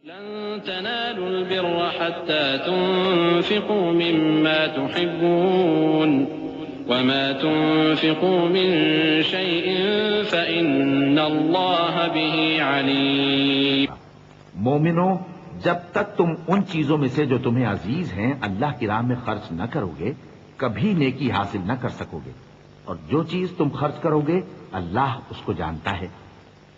لن تنالوا البر حتى تنفقوا مما تحبون وما تنفقوا من شيء فإن الله به عليم. مومنو، جب تک تم ان چیزوں میں سے جو تمہیں عزیز ہیں اللہ کی راہ میں خرچ نہ کرو گے کبھی نیکی حاصل نہ کر سکو گے، اور جو چیز تم خرچ کرو گے اللہ اس کو جانتا ہے.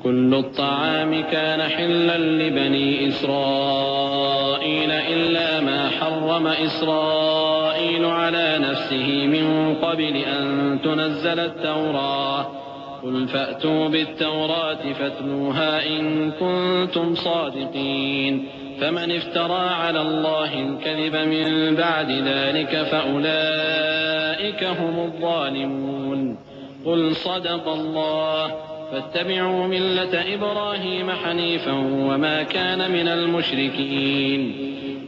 كل الطعام كان حلا لبني إسرائيل إلا ما حرم إسرائيل على نفسه من قبل أن تنزل التوراة قل فأتوا بالتوراة فاتلوها إن كنتم صادقين فمن افترى على الله الكذب من بعد ذلك فأولئك هم الظالمون. قل صدق الله فاتبعوا ملة إبراهيم حنيفا وما كان من المشركين.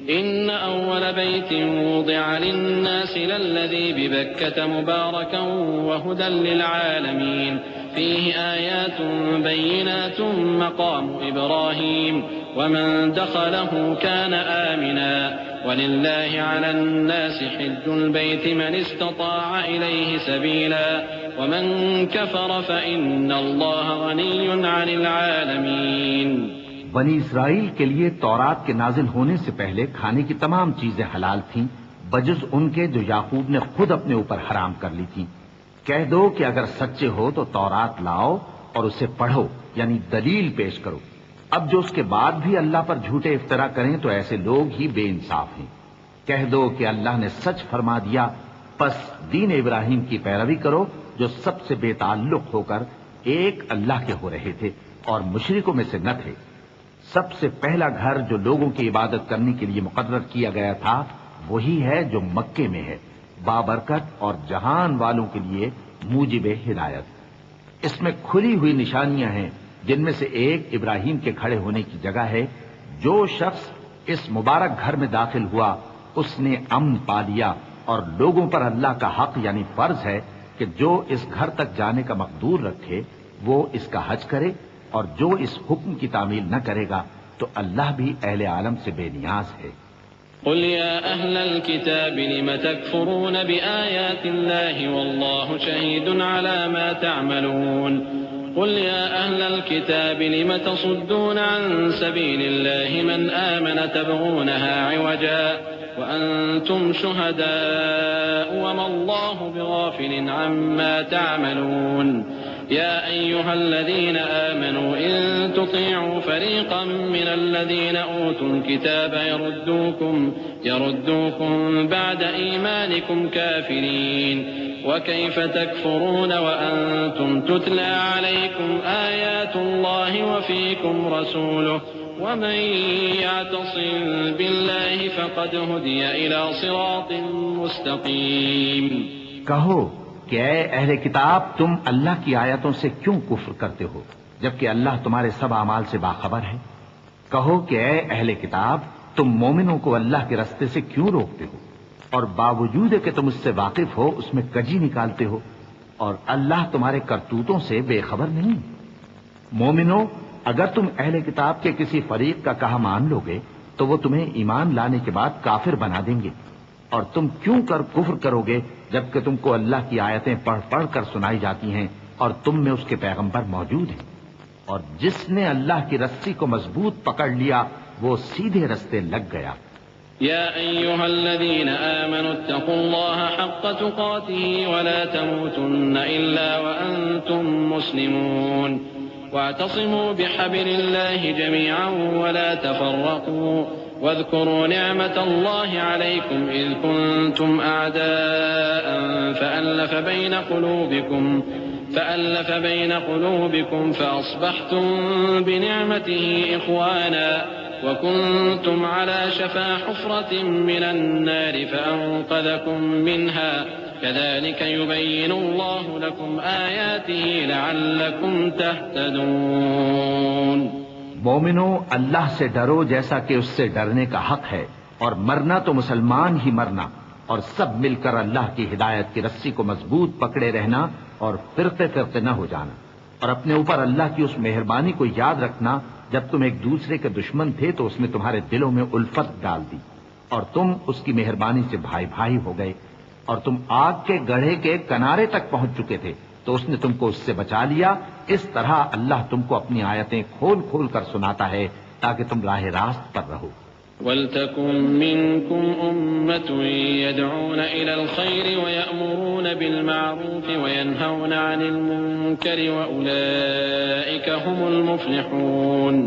إن أول بيت وضع للناس للذي ببكة مباركا وهدى للعالمين فيه آيات بينات مقام إبراهيم ومن دخله كان آمنا ولله على الناس حج البيت من استطاع إليه سبيلا ومن كفر فإن الله غني عن العالمين. بنی اسرائیل کے لیے تورات کے نازل ہونے سے پہلے کھانے کی تمام چیزیں حلال تھیں بجز ان کے جو یعقوب نے خود اپنے اوپر حرام کر لی تھیں. کہہ دو کہ اگر سچے ہو تو تورات لاؤ اور اسے پڑھو، یعنی دلیل پیش کرو. اب جو اس کے بعد بھی اللہ پر جھوٹے افطرا کریں تو ایسے لوگ ہی بے انصاف ہیں. کہہ دو کہ اللہ نے سچ فرما دیا، پس دین ابراہیم کی پیروی کرو جو سب سے بے تعلق ہو کر ایک اللہ کے ہو رہے تھے اور مشرکوں میں سے نہ تھے. سب سے پہلا گھر جو لوگوں کی عبادت کرنے کے لیے مقرر کیا گیا تھا وہی ہے جو مکے میں ہے، بابرکت اور جہان والوں کے لیے موجب ہدایت. اس میں کھلی ہوئی نشانیاں ہیں جن میں سے ایک ابراہیم کے کھڑے ہونے کی جگہ ہے. جو شخص اس مبارک گھر میں داخل ہوا اس نے امن پا لیا، اور لوگوں پر اللہ کا حق یعنی فرض ہے کہ جو اس گھر تک جانے کا مقدور رکھے وہ اس کا حج کرے، اور جو اس حکم کی تعمیل نہ کرے گا تو اللہ بھی اہل عالم سے بے نیاز ہے. قل يا أهل الكتاب لم تكفرون بآيات الله والله شهيد على ما تعملون. قل يا أهل الكتاب لم تصدون عن سبيل الله من آمن تبغونها عوجا وأنتم شهداء وما الله بغافل عما تعملون. يا أيها الذين آمنوا إن تطيعوا فريقا من الذين أوتوا الكتاب يردوكم بعد إيمانكم كافرين وكيف تكفرون وأنتم تتلى عليكم آيات الله وفيكم رسوله ومن يعتصم بالله فقد هدي إلى صراط مستقيم. کہو کہ اے اہل کتاب تم اللہ کی آیتوں سے کیوں کفر کرتے ہو جبکہ اللہ تمہارے سب اعمال سے باخبر ہے. کہو کہ اے اہل کتاب تم مومنوں کو اللہ کے رستے سے کیوں روکتے ہو اور باوجود کہ تم اس سے واقف ہو اس میں کجی نکالتے ہو، اور اللہ تمہارے کرتوتوں سے بے خبر نہیں. مومنوں، اگر تم اہل کتاب کے کسی فریق کا کہا مان لو گے تو وہ تمہیں ایمان لانے کے بعد کافر بنا دیں گے، اور تم کیوں کر کفر کرو گے جبکہ تم کو اللہ کی آیتیں پڑھ پڑھ کر سنائی جاتی ہیں اور تم میں اس کے پیغمبر موجود ہیں. اور جس نے اللہ کی رسی کو مضبوط پکڑ لیا وہ سیدھے رستے لگ گیا. يا أيها الذين آمنوا اتقوا الله حق تقاته ولا تموتن إلا وأنتم مسلمون واعتصموا بحبل الله جميعا ولا تفرقوا واذكروا نعمة الله عليكم إذ كنتم أعداء فألف بين قلوبكم فأصبحتم بنعمته إخوانا وكنتم على شفا حفرة من النار فأنقذكم منها كذلك يبين الله لكم آياته لعلكم تهتدون. مومنو، اللہ سے ڈرو جیسا کہ اس سے ڈرنے کا حق ہے، اور مرنا تو مسلمان ہی مرنا، اور سب مل کر اللہ کی ہدایت کی رسی کو مضبوط پکڑے رہنا اور فرقے فرقے نہ ہو جانا، اور اپنے اوپر اللہ کی اس مہربانی کو یاد رکھنا جب تم ایک دوسرے کے دشمن تھے تو اس نے تمہارے دلوں میں الفت ڈال دی اور تم اس کی مہربانی سے بھائی بھائی ہو گئے، اور تم آگ کے گڑھے کے کنارے تک پہنچ چکے تھے تو اس نے تم کو اس سے بچا لیا۔ اس طرح اللہ تم کو اپنی آیتیں کھول کھول کر سناتا ہے تاکہ تم راہ راست پر رہو۔ وَلْتَكُن مِّنكُمْ أُمَّةٌ يَدْعُونَ إِلَى الْخَيْرِ وَيَأْمُرُونَ بِالْمَعْرُوفِ وَيَنْهَوْنَ عَنِ الْمُنكَرِ وَأُولَٰئِكَ هُمُ الْمُفْلِحُونَ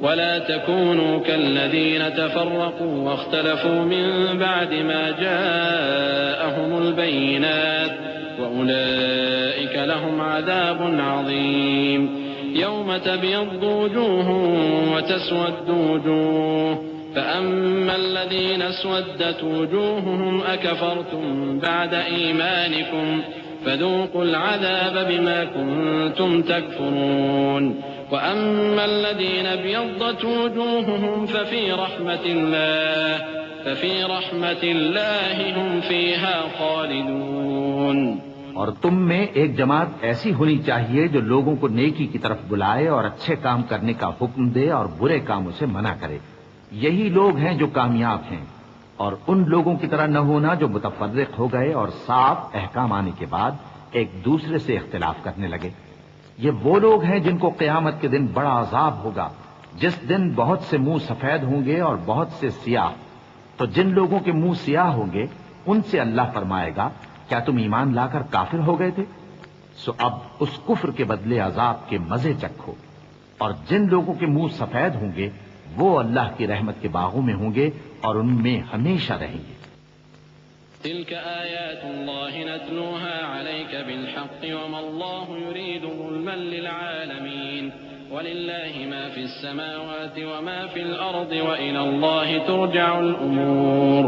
ولا تكونوا كالذين تفرقوا واختلفوا من بعد ما جاءهم البينات وأولئك لهم عذاب عظيم يوم تبيض وجوه وتسود وجوه فأما الذين اسودت وجوههم أكفرتم بعد إيمانكم فذوقوا العذاب بما كنتم تكفرون وأما الذين ابيضت وجوههم ففي رحمة الله هم فيها خالدون۔ اور تم میں ایک جماعت ایسی ہونی چاہیے جو لوگوں کو نیکی کی طرف بلائے اور اچھے کام کرنے کا حکم دے اور برے کاموں سے منع کرے۔ یہی لوگ ہیں جو کامیاب ہیں، اور ان لوگوں کی طرح نہ ہونا جو متفرق ہو گئے اور صاف احکام آنے کے بعد ایک دوسرے سے اختلاف کرنے لگے۔ یہ وہ لوگ ہیں جن کو قیامت کے دن بڑا عذاب ہوگا، جس دن بہت سے منہ سفید ہوں گے اور بہت سے سیاہ۔ تو جن لوگوں کے منہ سیاہ ہوں گے ان سے اللہ فرمائے گا، کیا تم ایمان لا کر کافر ہو گئے تھے؟ سو اب اس کفر کے بدلے عذاب کے مزے چکھو۔ اور جن لوگوں کے منہ سفید ہوں گے وہ اللہ کی رحمت کے باغوں میں ہوں گے اور ان میں ہمیشہ رہیں گے۔ تلك آيات الله نتلوها عليك بالحق وما الله يريد ظلما للعالمين ولله ما في السماوات وما في الأرض وإلى الله ترجع الأمور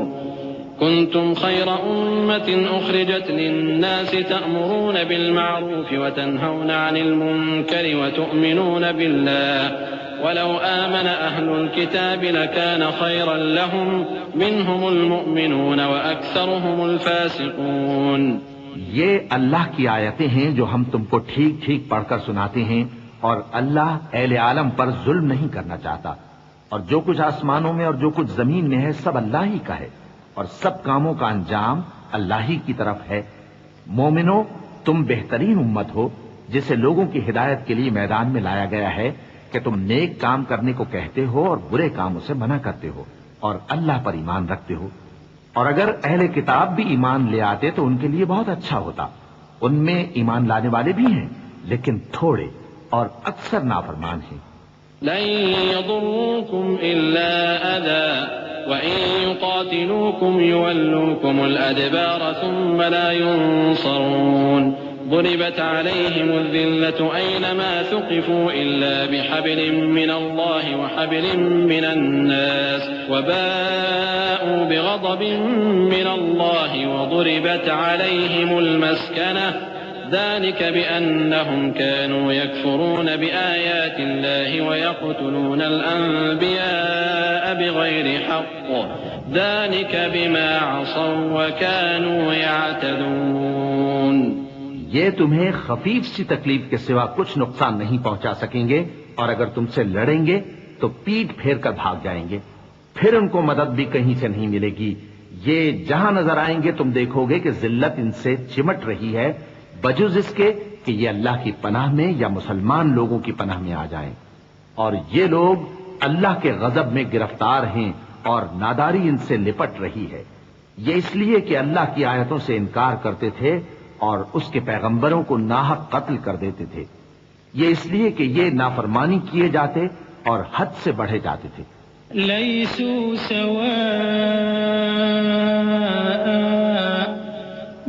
كنتم خير أمة أخرجت للناس تأمرون بالمعروف وتنهون عن المنكر وتؤمنون بالله ولو آمن أهل الكتاب لكان خيرا لهم منهم المؤمنون وأكثرهم الفاسقون۔ یہ اللہ کی آیتیں ہیں جو ہم تم کو ٹھیک ٹھیک پڑھ کر سناتے ہیں، اور اللہ اہل عالم پر ظلم نہیں کرنا چاہتا، اور جو کچھ آسمانوں میں اور جو کچھ زمین میں ہے سب اللہ ہی کا ہے، اور سب کاموں کا انجام اللہ ہی کی طرف ہے۔ مومنو، تم بہترین امت ہو جسے لوگوں کی ہدایت کے لیے میدان میں لایا گیا ہے کہ تم نیک کام کرنے کو کہتے ہو اور برے کاموں سے منع کرتے ہو اور اللہ پر ایمان رکھتے ہو۔ اور اگر اہل کتاب بھی ایمان لے آتے تو ان کے لیے بہت اچھا ہوتا۔ ان میں ایمان لانے والے بھی ہیں لیکن تھوڑے اور اکثر نافرمان ہیں۔ لن يضروكم إلا أذى وإن يقاتلوكم يولوكم الأدبار ثم لا ينصرون ضربت عليهم الذلة أينما ثقفوا إلا بحبل من الله وحبل من الناس وباءوا بغضب من الله وضربت عليهم المسكنة ذلك بأنهم كانوا يكفرون بآيات الله ويقتلون الأنبياء بغير حق ذلك بما عصوا وكانوا يعتدون۔ یہ تمہیں خفیف سی تکلیف کے سوا کچھ نقصان نہیں پہنچا سکیں گے، اور اگر تم سے لڑیں گے تو پیٹ پھیر کر بھاگ جائیں گے، پھر ان کو مدد بھی کہیں سے نہیں ملے گی۔ یہ جہاں نظر آئیں گے تم دیکھو گے کہ ذلت ان سے چمٹ رہی ہے، بجز اس کے کہ یہ اللہ کی پناہ میں یا مسلمان لوگوں کی پناہ میں آ جائیں۔ اور یہ لوگ اللہ کے غضب میں گرفتار ہیں اور ناداری ان سے لپٹ رہی ہے۔ یہ اس لیے کہ اللہ کی آیتوں سے انکار کرتے تھے اور اس کے پیغمبروں کو ناحق قتل کر دیتے تھے۔ یہ اس لیے کہ یہ نافرمانی کیے جاتے اور حد سے بڑھے جاتے تھے۔ لیسوا سواء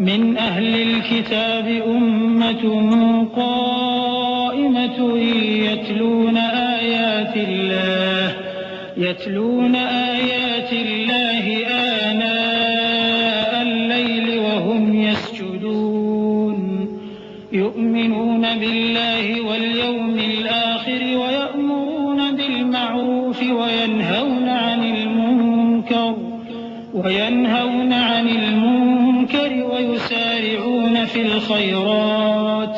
من اہل الكتاب امة قائمة يتلون آیات اللہ آناء الليل وهم يسجدون يؤمنون بالله واليوم الآخر ويأمرون بالمعروف وينهون عن المنكر ويسارعون في الخيرات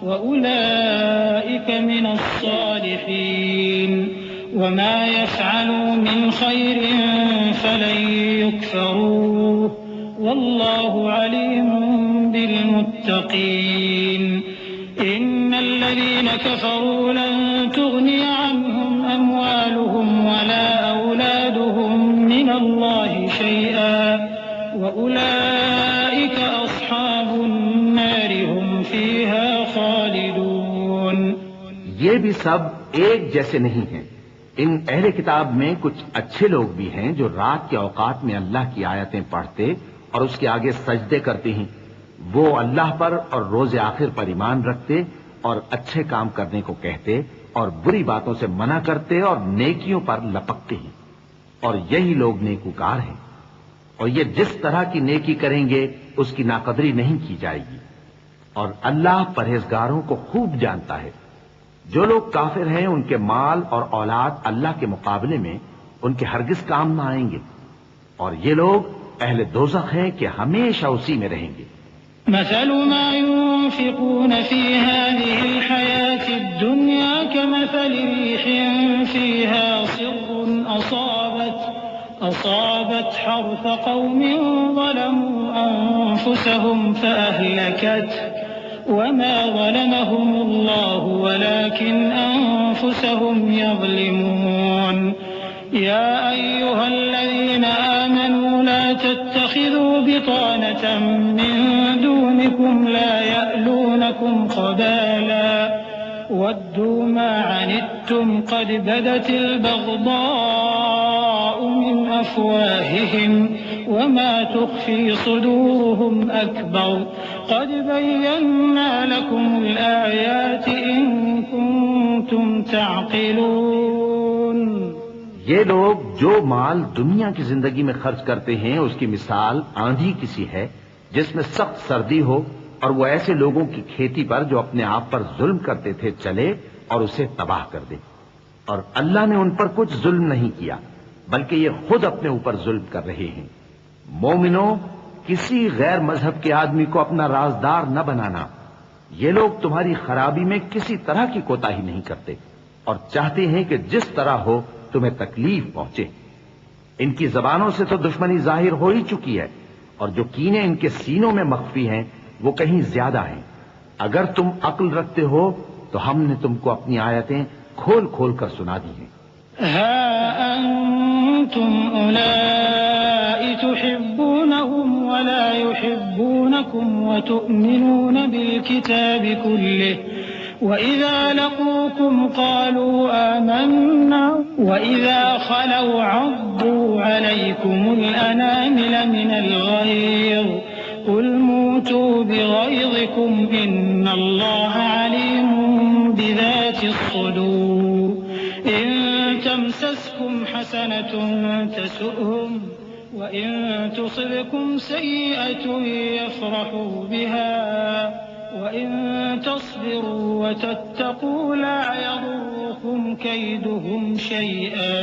وأولئك من الصالحين۔ وما يفعلوا من خير فلن يكفروه والله عليم بالمتقين إن الذين كفروا لن تغني عنهم أموالهم ولا أولادهم من الله شيئا وأولئك أصحاب النار هم فيها خالدون. یہ بھی سب ایک جیسے نہیں ہیں. ان اہل کتاب میں کچھ اچھے لوگ بھی ہیں جو رات کے اوقات میں اللہ کی آیتیں پڑھتے اور اس کے آگے سجدے کرتے ہیں. وہ اللہ پر اور روز آخر پر ایمان رکھتے اور اچھے کام کرنے کو کہتے اور بری باتوں سے منع کرتے اور نیکیوں پر لپکتے ہیں. اور یہی لوگ نیکوکار ہیں. اور یہ جس طرح کی نیکی کریں گے اس کی ناقدری نہیں کی جائے گی. اور اللہ پرہیزگاروں کو خوب جانتا ہے. جو لوگ کافر ہیں ان کے مال اور اولاد اللہ کے مقابلے میں ان کے ہرگز کام نہ آئیں گے. اور یہ لوگ اہل دوزخ ہیں کہ ہمیشہ اسی میں رہیں گے. مثل ما ينفقون في هذه الحياة الدنيا كمثل ريح فيها صر أصابت حرث قوم ظلموا أنفسهم فأهلكته وما ظلمهم الله ولكن أنفسهم يظلمون. يا أيها الذين آمنوا لا تتخذوا بطانة من دونكم لا يألونكم خبالا ودوا ما عنتم قد بدت البغضاء من أفواههم وما تخفي صدورهم أكبر قد بينا لكم الآيات إن كنتم تعقلون. یہ لوگ جو مال دنیا کی زندگی میں خرچ کرتے ہیں اس کی مثال آندھی کسی ہے جس میں سخت سردی ہو اور وہ ایسے لوگوں کی کھیتی پر جو اپنے آپ پر ظلم کرتے تھے چلے اور اسے تباہ کر دے. اور اللہ نے ان پر کچھ ظلم نہیں کیا بلکہ یہ خود اپنے اوپر ظلم کر رہے ہیں. مومنوں، کسی غیر مذہب کے آدمی کو اپنا رازدار نہ بنانا. یہ لوگ تمہاری خرابی میں کسی طرح کی کوتاہی نہیں کرتے اور چاہتے ہیں کہ جس طرح ہو تمہیں تکلیف پہنچے. ان کی زبانوں سے تو دشمنی ظاہر ہو ہی چکی ہے اور جو کینے ان کے سینوں میں مخفی ہیں وہ کہیں زیادہ ہیں. اگر تم عقل رکھتے ہو تو ہم نے تم کو اپنی آیتیں کھول کھول کر سنا دی ہیں. ها أنتم أولئك تحبونهم ولا يحبونكم وتؤمنون بالكتاب كله وإذا لقوكم قالوا آمنا وإذا خلوا عضوا عليكم الأنامل من الغيظ قل موتوا بغيظكم إن الله عليم بذات الصدور إن تمسسكم حسنة تسؤهم وإن تصبكم سيئة يفرحوا بها وإن تصبروا وتتقوا لا يضركم كيدهم شيئا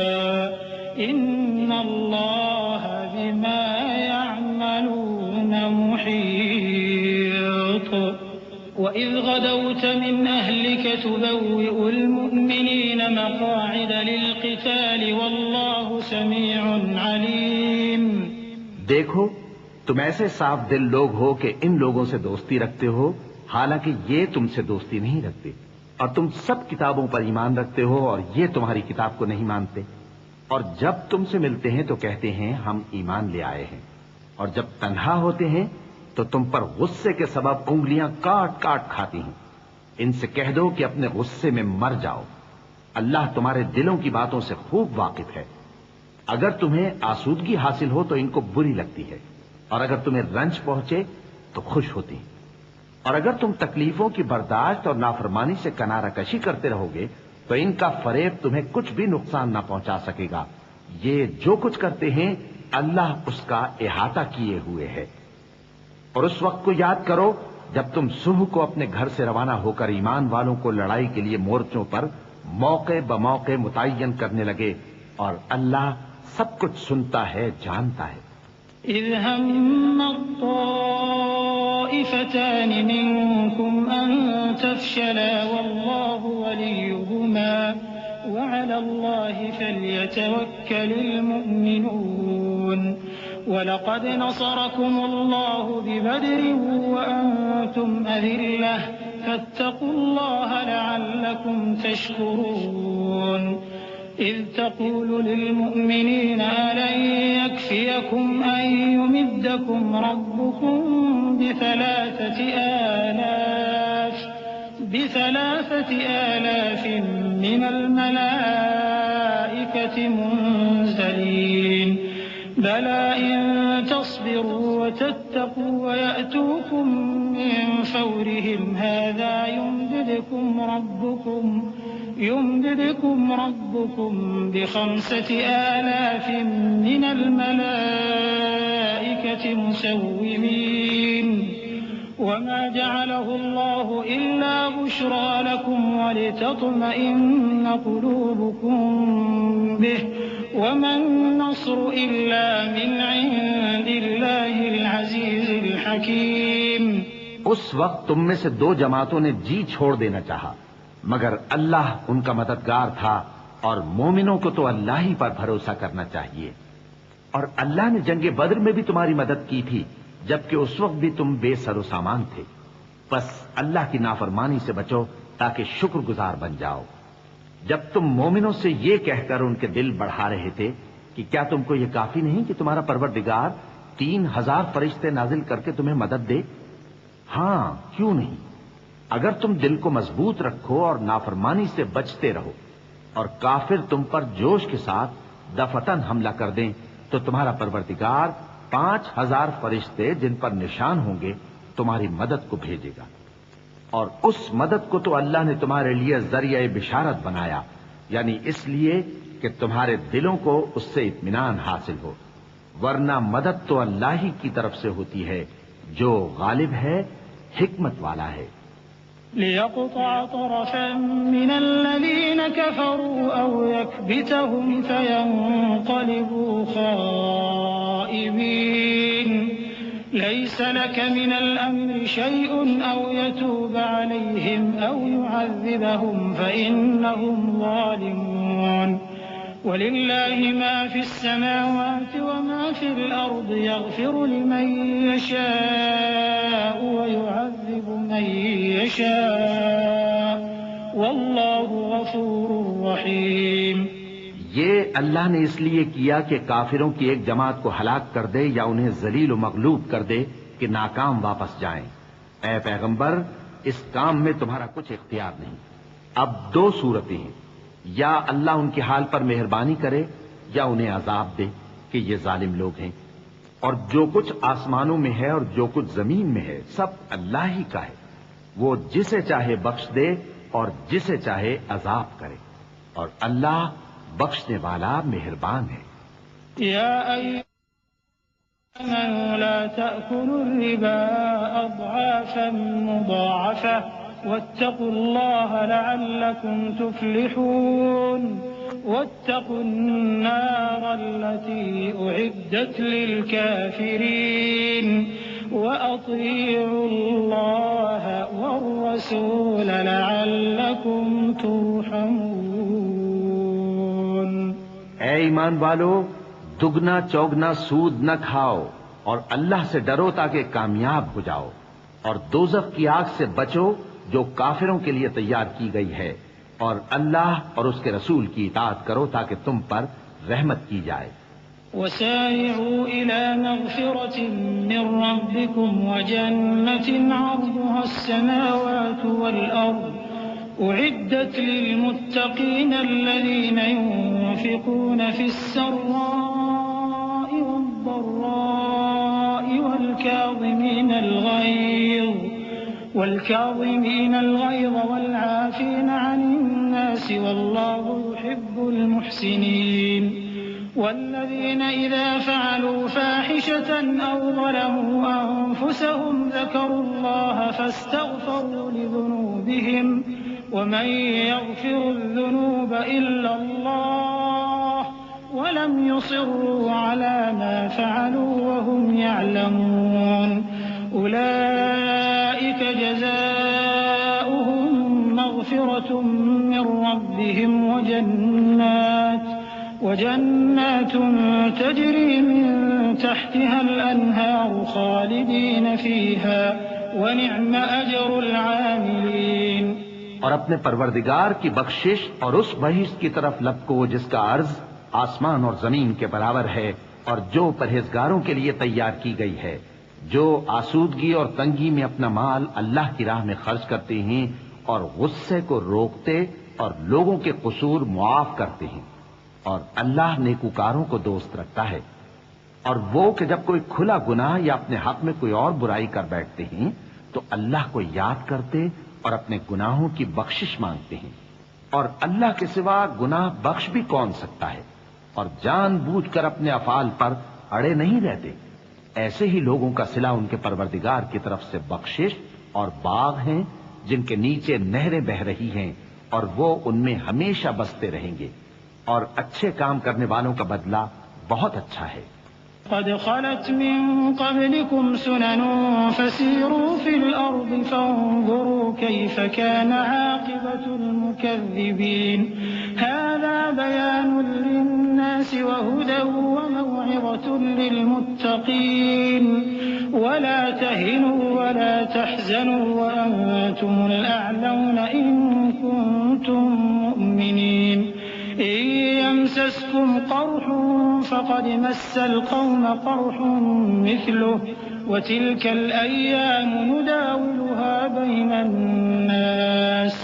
إن الله بما يعملون محيط. وإذ غدوت من أهلك تبوئ المؤمنين مقاعد للقتال والله سميع عليم. دیکھو تم ایسے صاف دل لوگ ہو کہ ان لوگوں سے دوستی رکھتے ہو حالانکہ یہ تم سے دوستی نہیں رکھتے اور تم سب کتابوں پر ایمان رکھتے ہو اور یہ تمہاری کتاب کو نہیں مانتے. اور جب تم سے ملتے ہیں تو کہتے ہیں ہم ایمان لے آئے ہیں اور جب تنہا ہوتے ہیں تو تم پر غصے کے سبب انگلیاں کاٹ کاٹ کھاتی ہیں. ان سے کہہ دو کہ اپنے غصے میں مر جاؤ. اللہ تمہارے دلوں کی باتوں سے خوب واقف ہے. اگر تمہیں آسودگی حاصل ہو تو ان کو بری لگتی ہے اور اگر تمہیں رنج پہنچے تو خوش ہوتی ہیں. اور اگر تم تکلیفوں کی برداشت اور نافرمانی سے کنارہ کشی کرتے رہو گے تو ان کا فریب تمہیں کچھ بھی نقصان نہ پہنچا سکے گا. یہ جو کچھ کرتے ہیں اللہ اس کا احاطہ کیے ہوئے ہے. اور اس وقت کو یاد کرو جب تم صبح کو اپنے گھر سے روانہ ہو کر ایمان والوں کو لڑائی کے لیے مورچوں پر موقع بموقع متعین کرنے لگے اور اللہ سب کچھ سنتا ہے جانتا ہے. إذ هم الطائفتان منكم أن تفشلا والله وليهما وعلى الله فليتوكل المؤمنون ولقد نصركم الله ببدر وأنتم أذلة فاتقوا الله لعلكم تشكرون إذ تقول للمؤمنين ألن يكفيكم أن يمدكم ربكم بثلاثة آلاف من الملائكة منزلين بلى إن تصبروا وتتقوا ويأتوكم من فورهم هذا يمددكم ربكم ب5,000 من الملائكة مسومين وما جعله الله إلا بشرى لكم ولتطمئن قلوبكم به وما النصر إلا من عند الله العزيز الحكيم. اس وقت تم میں سے 2 جماعتوں نے جی چھوڑ دینا چاہا، مگر اللہ ان کا مددگار تھا، اور مومنوں کو تو اللہ ہی پر بھروسہ کرنا چاہیے. اور اللہ نے جنگ بدر میں بھی تمہاری مدد کی تھی، جبکہ اس وقت بھی تم بے سر و سامان تھے. بس اللہ کی نافرمانی سے بچو تاکہ شکر گزار بن جاؤ. جب تم مومنوں سے یہ کہہ کر ان کے دل بڑھا رہے تھے کہ کیا تم کو یہ کافی نہیں کہ تمہارا پروردگار 3,000 فرشتے نازل کر کے تمہیں مدد دے؟ ہاں، کیوں نہیں؟ اگر تم دل کو مضبوط رکھو اور نافرمانی سے بچتے رہو اور کافر تم پر جوش کے ساتھ دفتن حملہ کر دیں تو تمہارا پروردگار 5,000 فرشتے جن پر نشان ہوں گے تمہاری مدد کو بھیجے گا. اور اس مدد کو تو اللہ نے تمہارے لیے ذریعہ بشارت بنایا، یعنی اس لیے کہ تمہارے دلوں کو اس سے اطمینان حاصل ہو، ورنہ مدد تو اللہ ہی کی طرف سے ہوتی ہے جو غالب ہے، حکمت والا ہے. ليقطع طرفا من الذين كفروا أو يكبتهم فينقلبوا خائبين ليس لك من الأمر شيء أو يتوب عليهم أو يعذبهم فإنهم ظالمون ولله ما في السماوات وما في الأرض يغفر لمن يشاء ويعذب من يشاء والله غفور رحيم. یہ اللہ نے اس لیے کیا کہ کافروں کی ایک جماعت کو ہلاک کر دے یا انہیں ذلیل و مغلوب کر دے کہ ناکام واپس جائیں. اے پیغمبر، اس کام میں تمہارا کچھ اختیار نہیں. اب 2 صورتیں ہیں، یا اللہ ان کے حال پر مہربانی کرے یا انہیں عذاب دے کہ یہ ظالم لوگ ہیں. اور جو کچھ آسمانوں میں ہے اور جو کچھ زمین میں ہے سب اللہ ہی کا ہے. وہ جسے چاہے بخش دے اور جسے چاہے عذاب کرے، اور اللہ بخشنے والا مہربان ہے. یا آمنوا لا تأكلوا الربا أضعافا مضاعفة واتقوا الله لعلكم تفلحون واتقوا النار التي أعدت للكافرين وأطيعوا الله والرسول لعلكم ترحمون. اے ایمان والو، دگنا چوگنا سود نہ کھاؤ اور اللہ سے ڈرو تاکہ کامیاب ہو جاؤ، اور دوزخ کی آگ سے بچو جو کافروں کے لیے تیار کی گئی ہے، اور اللہ اور اس کے رسول کی اطاعت کرو تاکہ تم پر رحمت کی جائے. وسارعوا إلى مغفرة من ربكم وجنة عرضها السماوات والأرض أعدت للمتقين الذين ينفقون في السراء والضراء والكاظمين الغيظ والعافين عن الناس والله يحب المحسنين. والذين إذا فعلوا فاحشة أو ظلموا أنفسهم ذكروا الله فاستغفروا لذنوبهم ومن يغفر الذنوب إلا الله ولم يصروا على ما فعلوا وهم يعلمون أولئك جزاؤهم مغفرة من من ربهم وجنات تجري من تحتها الأنهار خالدين فيها وَنِعْمَ أَجْرُ الْعَامِلِينَ۔ اور اپنے پروردگار کی بخشش اور اس بہشت کی طرف لپکو جس کا عرض آسمان اور زمین کے برابر ہے اور جو پرہیزگاروں کے لیے تیار کی گئی ہے، جو آسودگی اور تنگی میں اپنا مال اللہ کی راہ میں خرچ کرتے ہیں اور غصے کو روکتے اور لوگوں کے قصور معاف کرتے ہیں، اور اللہ نیکوکاروں کو دوست رکھتا ہے۔ اور وہ کہ جب کوئی کھلا گناہ یا اپنے حق میں کوئی اور برائی کر بیٹھتے ہیں تو اللہ کو یاد کرتے اور اپنے گناہوں کی بخشش مانگتے ہیں، اور اللہ کے سوا گناہ بخش بھی کون سکتا ہے، اور جان بوجھ کر اپنے افعال پر اڑے نہیں رہتے۔ ایسے ہی لوگوں کا صلہ ان کے پروردگار کی طرف سے بخشش اور باغ ہیں جن کے نیچے نہریں بہ رہی ہیں اور وہ ان میں ہمیشہ بستے رہیں گے، اور اچھے کام کرنے والوں کا بدلہ بہت اچھا ہے۔ قد خلت من قبلكم سنن فسيروا في الأرض فانظروا كيف كان عاقبة المكذبين هذا بيان للناس وهدى وموعظة للمتقين ولا تهنوا ولا تحزنوا وأنتم الأعلون إن كنتم مؤمنين إن يمسسكم قرح فقد مس القوم قرح مثله وتلك الأيام نداولها بين الناس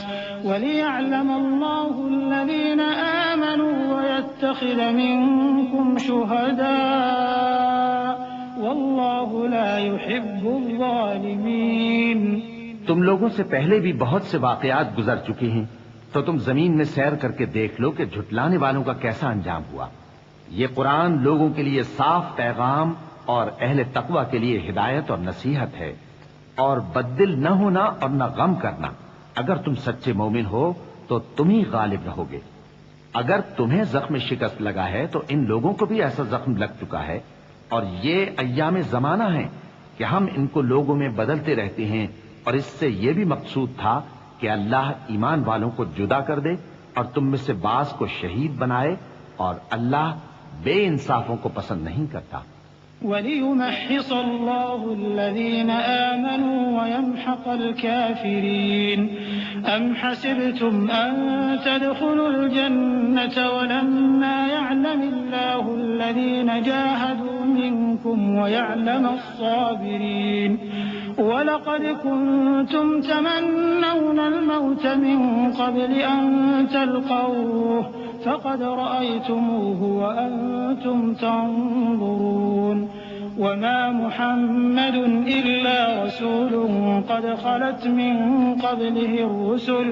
وليعلم الله الذين آمنوا ويتخذ منكم شهداء والله لا يحب الظالمين۔ تم لوگوں سے پہلے بھی بہت سے واقعات گزر چکے ہیں، تو تم زمین میں سیر کر کے دیکھ لو کہ جھٹلانے والوں کا کیسا انجام ہوا۔ یہ قرآن لوگوں کے لیے صاف پیغام اور اہل تقوی کے لیے ہدایت اور نصیحت ہے، اور بددل نہ ہونا اور نہ غم کرنا۔ اگر تم سچے مومن ہو تو تم ہی غالب رہو گے۔ اگر تمہیں زخم شکست لگا ہے تو ان لوگوں کو بھی ایسا زخم لگ چکا ہے، اور یہ ایام زمانہ ہیں کہ ہم ان کو لوگوں میں بدلتے رہتے ہیں، اور اس سے یہ بھی مقصود تھا کہ اللہ ایمان والوں کو جدا کر دے اور تم میں سے بعض کو شہید بنائے، اور اللہ بے انصافوں کو پسند نہیں کرتا۔ وَلِيُمَحِّصَ اللَّهُ الَّذِينَ آمَنُوا وَيَمْحَقَ الْكَافِرِينَ أَمْ حَسِبْتُمْ أَن تَدْخُلُوا الْجَنَّةَ وَلَمَّا يَعْلَمِ اللَّهُ الَّذِينَ جَاهَدُوا مِنكُمْ وَيَعْلَمَ الصَّابِرِينَ وَلَقَدْ كُنتُمْ تَمَنَّوْنَ الْمَوْتَ مِن قَبْلِ أَن تَلْقَوْهُ فقد رأيتموه وأنتم تنظرون وما محمد إلا رسول قد خلت من قبله الرسل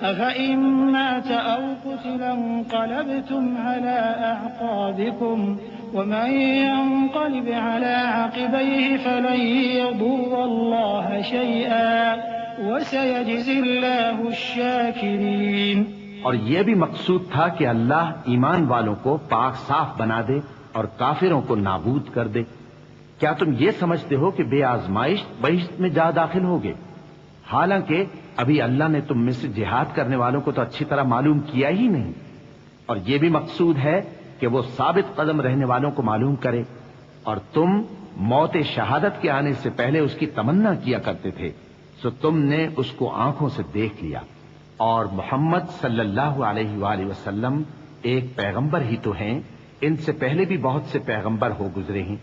أفإن مات أو قتل انقلبتم على أعقابكم ومن ينقلب على عقبيه فلن يضر الله شيئا وسيجزي الله الشاكرين۔ اور یہ بھی مقصود تھا کہ اللہ ایمان والوں کو پاک صاف بنا دے اور کافروں کو نابود کر دے۔ کیا تم یہ سمجھتے ہو کہ بے آزمائش بہشت میں جا داخل ہوگے؟ حالانکہ ابھی اللہ نے تم میں سے جہاد کرنے والوں کو تو اچھی طرح معلوم کیا ہی نہیں، اور یہ بھی مقصود ہے کہ وہ ثابت قدم رہنے والوں کو معلوم کرے، اور تم موت شہادت کے آنے سے پہلے اس کی تمنا کیا کرتے تھے، سو تم نے اس کو آنکھوں سے دیکھ لیا۔ اور محمد صلی اللہ علیہ وآلہ وسلم ایک پیغمبر ہی تو ہیں، ان سے پہلے بھی بہت سے پیغمبر ہو گزرے ہیں۔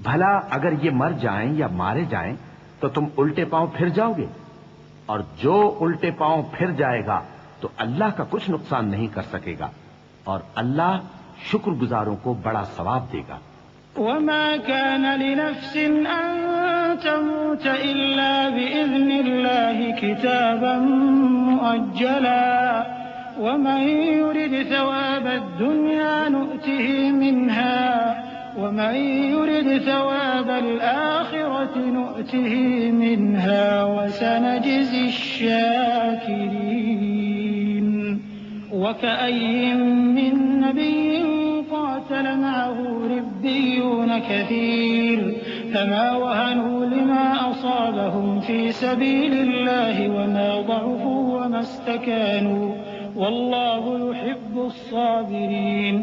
بھلا اگر یہ مر جائیں یا مارے جائیں تو تم الٹے پاؤں پھر جاؤ گے؟ اور جو الٹے پاؤں پھر جائے گا تو اللہ کا کچھ نقصان نہیں کر سکے گا، اور اللہ شکر گزاروں کو بڑا ثواب دے گا۔ وما كان لنفس أن تموت إلا بإذن الله كتابا مؤجلا ومن يرد ثواب الدنيا نؤته منها ومن يرد ثواب الآخرة نؤته منها وسنجزي الشاكرين وكأي من نبي قاتل معه ربيون كثير فما وهنوا لما أصابهم في سبيل الله وما ضعفوا وما استكانوا والله يحب الصابرين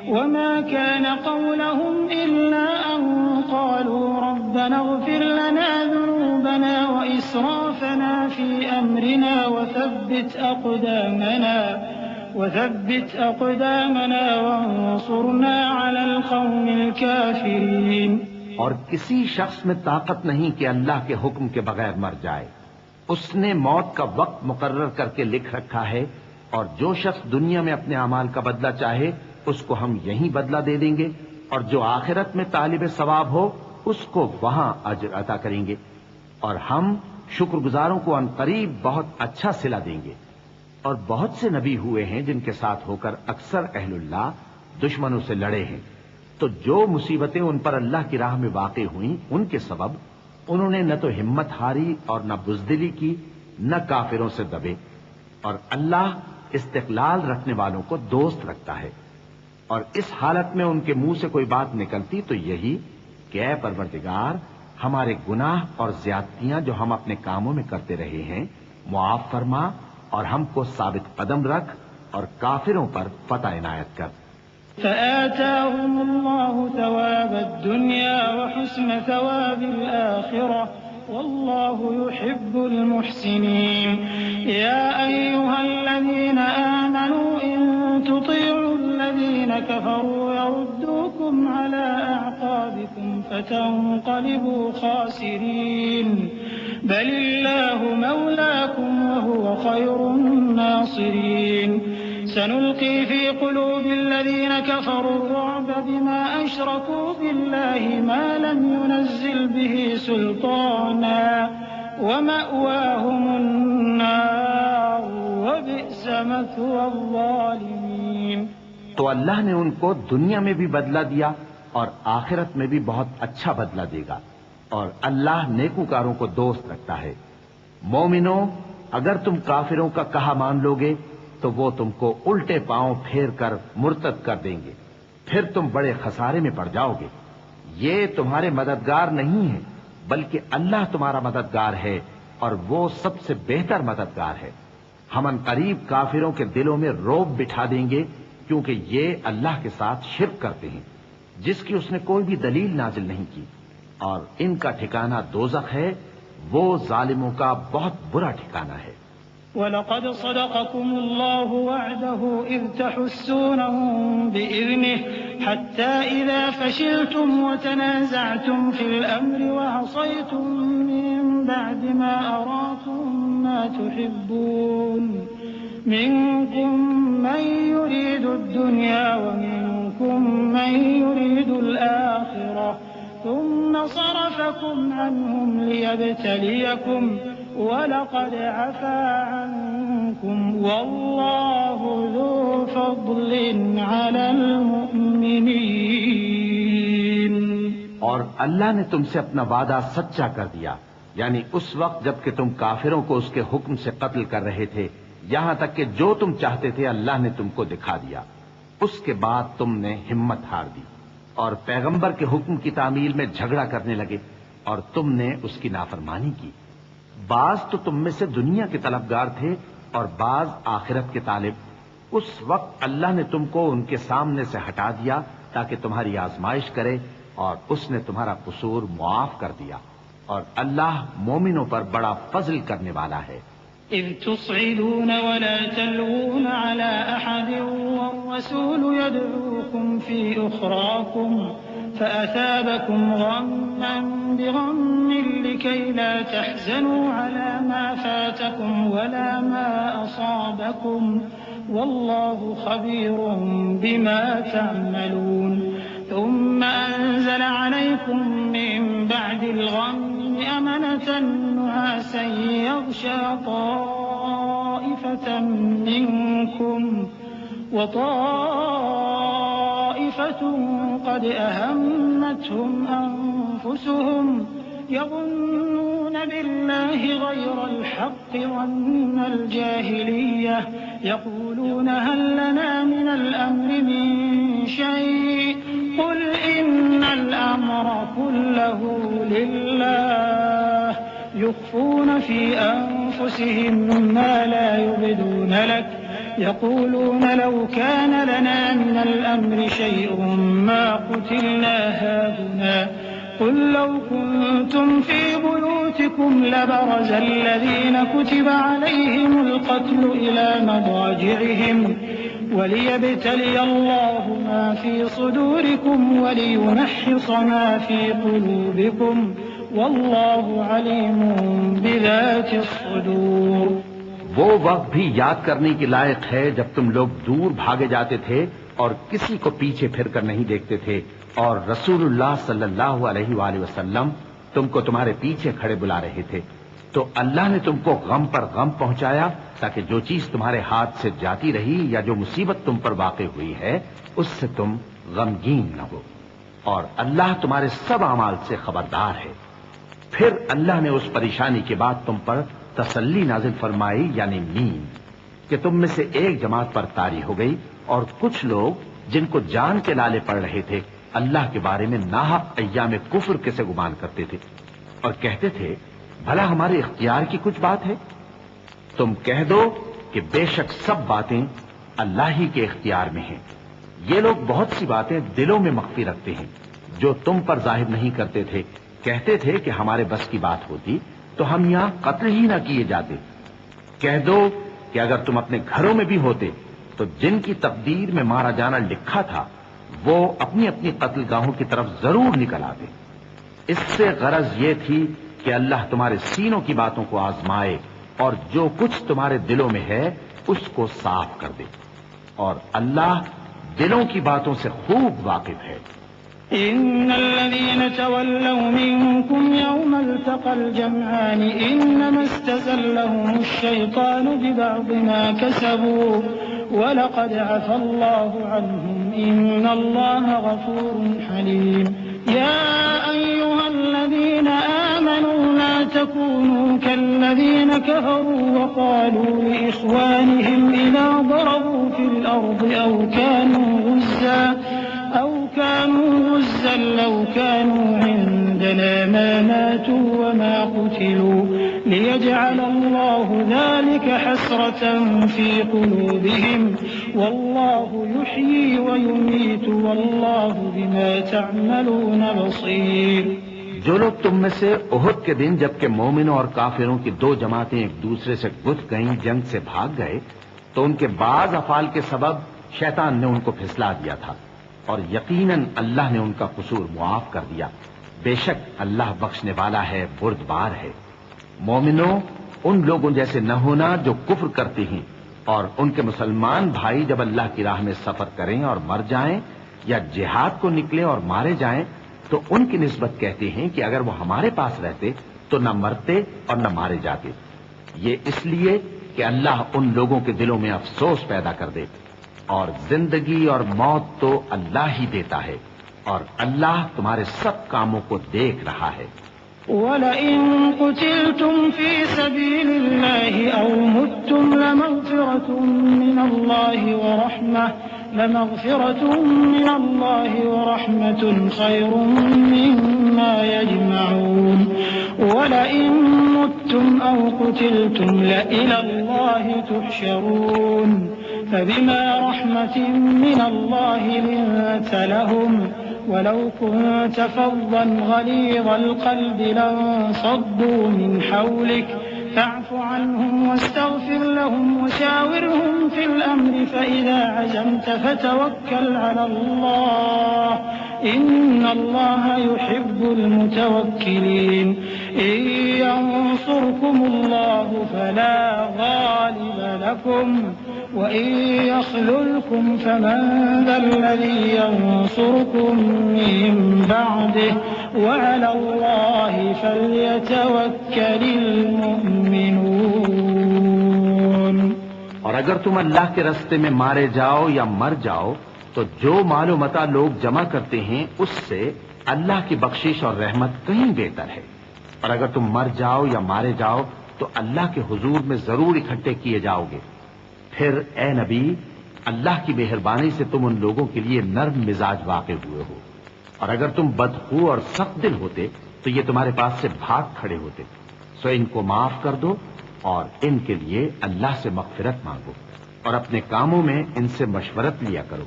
وما كان قولهم إلا أن قالوا ربنا اغفر لنا ذنوبنا وإسرافنا في أمرنا وثبت أقدامنا وانصرنا على القوم الكافرين. اور کسی شخص میں طاقت نہیں کہ اللہ کے حکم کے بغیر مر جائے. اس نے موت کا وقت مقرر کر کے لکھ رکھا ہے، اور جو شخص دنیا میں اپنے اعمال کا بدلہ چاہے اس کو ہم یہیں بدلہ دے دیں گے، اور جو آخرت میں طالب ثواب ہو اس کو وہاں اجر عطا کریں گے، اور ہم شکر گزاروں کو عنقریب بہت اچھا صلہ دیں گے. اور بہت سے نبی ہوئے ہیں جن کے ساتھ ہو کر اکثر اہل اللہ دشمنوں سے لڑے ہیں، تو جو مصیبتیں ان پر اللہ کی راہ میں واقع ہوئیں ان کے سبب انہوں نے نہ تو ہمت ہاری اور نہ بزدلی کی، نہ کافروں سے دبے. اور اللہ استقلال رکھنے والوں کو دوست رکھتا ہے. اور اس حالت میں ان کے منہ سے کوئی بات نکلتی تو یہی کہ اے پروردگار، ہمارے گناہ اور زیادتیاں جو ہم اپنے کاموں میں کرتے رہے ہیں معاف فرما، اور ہم کو ثابت قدم رکھ اور کافروں پر فتح عنایت کر. فآتاهم الله ثواب الدنيا وحسن ثواب الآخرة والله يحب المحسنين. يا أيها الذين آمنوا إن تطيعوا الذين كفروا يردوكم على أعقابكم فتنقلبوا خاسرين. بل الله مولاكم وهو خير الناصرين. سنلقي في قلوب الذين كفروا الرعب بما أشركوا بالله ما لم ينزل به سلطانا ومأواهم النار وبئس مثوى الظالمين. تو اللہ نے ان کو دنیا میں بھی بدلہ دیا اور آخرت میں بھی بہت اچھا بدلہ دے گا، اور اللہ نیکوکاروں کو دوست رکھتا ہے. مومنو، اگر تم کافروں کا کہا مان لوگے تو وہ تم کو الٹے پاؤں پھیر کر مرتد کر دیں گے، پھر تم بڑے خسارے میں پڑ جاؤ گے. یہ تمہارے مددگار نہیں ہے بلکہ اللہ تمہارا مددگار ہے، اور وہ سب سے بہتر مددگار ہے. ہم عنقریب کافروں کے دلوں میں رعب بٹھا دیں گے، کیونکہ یہ اللہ کے ساتھ شرک کرتے ہیں جس کی اس نے کوئی بھی دلیل نازل نہیں کی، اور ان کا ٹھکانہ دوزخ ہے، وہ ظالموں کا بہت برا ٹھکانہ ہے. وَلَقَدْ صَدَقَكُمُ اللَّهُ وَعْدَهُ إِذْ تَحُسُّونَهُم بِإِذْنِهِ حَتَّى إِذَا فَشِلْتُمْ وَتَنَازَعْتُمْ فِي الْأَمْرِ وَعَصَيْتُم مِّن بَعْدِ مَا أَرَاكُم مَّا تُحِبُّونَ مِنكُم مَّن يُرِيدُ الدُّنْيَا وَمِنكُم مَّن يُرِيدُ الْآخِرَةَ ثُمَّ صَرَفَكُمْ عَنْهُمْ لِيَبْتَلِيَكُمْ وَلَقَدْ عَفَا عَنكُمْ وَاللَّهُ ذُو فَضْلٍ عَلَى الْمُؤْمِنِينَ. اور اللہ نے تم سے اپنا وعدہ سچا کر دیا، یعنی اس وقت جب کہ تم کافروں کو اس کے حکم سے قتل کر رہے تھے، یہاں تک کہ جو تم چاہتے تھے اللہ نے تم کو دکھا دیا. اس کے بعد تم نے ہمت ہار دی اور پیغمبر کے حکم کی تعمیل میں جھگڑا کرنے لگے، اور تم نے اس کی نافرمانی کی. بعض تو تم میں سے دنیا کے طلبگار تھے اور بعض آخرت کے طالب. اس وقت اللہ نے تم کو ان کے سامنے سے ہٹا دیا تاکہ تمہاری آزمائش کرے، اور اس نے تمہارا قصور معاف کر دیا، اور اللہ مومنوں پر بڑا فضل کرنے والا ہے. إذ تصعدون ولا تلوون على أحد والرسول يدعوكم في أخراكم فأثابكم غما بغم لكي لا تحزنوا على ما فاتكم ولا ما أصابكم والله خبير بما تعملون. ثم أنزل عليكم من بعد الغم أمنة نعاسا يغشى طائفة منكم وطائفة قد أهمتهم أنفسهم يظنون بالله غير الحق ظن الجاهلية يقولون هل لنا من الأمر من شيء قل إن الأمر كله لله يخفون في أنفسهم ما لا يبدون لك يقولون لو كان لنا من الأمر شيء ما قتلنا هاهنا قل لو كنتم في بيوتكم لبرز الذين كتب عليهم القتل إلى مضاجعهم وليبتلي الله ما في صدوركم وليمحص ما في قلوبكم والله عليم بذات الصدور. وہ وقت بھی یاد کرنے کے لائق ہے جب تم لوگ دور بھاگے جاتے تھے اور کسی کو پیچھے پھر کر نہیں دیکھتے تھے اور رسول اللہ صلی اللہ علیہ وآلہ وسلم تم کو تمہارے پیچھے کھڑے بلا رہے تھے تو اللہ نے تم کو غم پر غم پہنچایا تاکہ جو چیز تمہارے ہاتھ سے جاتی رہی یا جو مصیبت تم پر واقع ہوئی ہے اس سے تم غمگین نہ ہو اور اللہ تمہارے سب اعمال سے خبردار ہے. پھر اللہ نے اس پریشانی کے بعد تم پر تسلی نازل فرمائی یعنی نیند کہ تم میں سے ایک جماعت پر طاری ہو گئی اور کچھ لوگ جن کو جان کے لالے پڑ رہے تھے اللہ کے بارے میں ناحق ایام کفر کے سے گمان کرتے تھے اور کہتے تھے بھلا ہمارے اختیار کی کچھ بات ہے. تم کہہ دو کہ بے شک سب باتیں اللہ ہی کے اختیار میں ہیں. یہ لوگ بہت سی باتیں دلوں میں مخفی رکھتے ہیں جو تم پر ظاہر نہیں کرتے تھے. کہتے تھے کہ ہمارے بس کی بات ہوتی تو ہم یہاں قتل ہی نہ کیے جاتے. کہہ دو کہ اگر تم اپنے گھروں میں بھی ہوتے تو جن کی تقدیر میں مارا جانا لکھا تھا وہ اپنی اپنی قتل گاہوں کی طرف ضرور نکل آتے. اس سے غرض یہ تھی کہ اللہ تمہارے سینوں کی باتوں کو آزمائے اور جو کچھ تمہارے دلوں میں ہے اس کو صاف کر دے اور اللہ دلوں کی باتوں سے خوب واقف ہے. إن الذين تولوا منكم يوم التقى الجمعان إنما استزلهم الشيطان ببعض ما كسبوا ولقد عفى الله عنهم إن الله غفور حليم. يا أيها الذين آمنوا لا تكونوا كالذين كفروا وقالوا لإخوانهم إذا ضربوا في الأرض أو كانوا غزا لو كانوا عندنا ما ماتوا وما قتلوا ليجعل الله ذلك حسرة في قلوبهم والله يحيي ويميت والله بما تعملون بصير. جو لوگ تم میں سے احد کے دن جبکہ مومنوں اور کافروں کی دو جماعتیں ایک دوسرے سے گت گئیں جنگ سے بھاگ گئے تو ان کے بعض افعال کے سبب شیطان نے ان کو پھسلا دیا تھا اور یقیناً اللہ نے ان کا قصور معاف کر دیا. بے شک اللہ بخشنے والا ہے بردبار ہے. مومنوں ان لوگوں جیسے نہ ہونا جو کفر کرتے ہیں اور ان کے مسلمان بھائی جب اللہ کی راہ میں سفر کریں اور مر جائیں یا جہاد کو نکلیں اور مارے جائیں تو ان کی نسبت کہتے ہیں کہ اگر وہ ہمارے پاس رہتے تو نہ مرتے اور نہ مارے جاتے. یہ اس لیے کہ اللہ ان لوگوں کے دلوں میں افسوس پیدا کر دے اور زندگی اور موت تو اللہ ہی دیتا ہے اور اللہ تمہارے سب کاموں کو دیکھ رہا ہے. وَلَئِن قُتِلْتُمْ فِي سَبِيلِ اللَّهِ أَوْ مُتُّمْ لَمَغْفِرَةٌ مِّنَ اللَّهِ وَرَحْمَةٌ خَيْرٌ مِّمَّا يَجْمَعُونَ. وَلَئِن مُتُّمْ أَوْ قُتِلْتُمْ لَإِلَى اللَّهِ تُحْشَرُونَ. فبما رحمة من الله لنت لهم ولو كنت فظا غليظ القلب لانفضوا من حولك فاعف عنهم واستغفر لهم وشاورهم في الأمر فإذا عزمت فتوكل على الله إن الله يحب المتوكلين. إن ينصركم الله فلا غالب لكم وإن يخذلكم فمن ذا الذي ينصركم من بعده وعلى الله فليتوكل المؤمنون. اور اگر تم اللہ کے راستے میں مارے جاؤ یا مر جاؤ تو جو مال و متاع لوگ جمع کرتے ہیں اس سے اللہ کی بخشش اور رحمت کہیں بہتر ہے. اور اگر تم مر جاؤ یا مارے جاؤ تو اللہ کے حضور میں ضرور اکٹھے کیے جاؤ گے. پھر اے نبی اللہ کی مہربانی سے تم ان لوگوں کے لیے نرم مزاج واقع ہوئے ہو اور اگر تم بدخو اور سخت دل ہوتے تو یہ تمہارے پاس سے بھاگ کھڑے ہوتے. سو ان کو معاف کر دو اور ان کے لیے اللہ سے مغفرت مانگو. اور اپنے کاموں میں ان سے مشورت لیا کرو،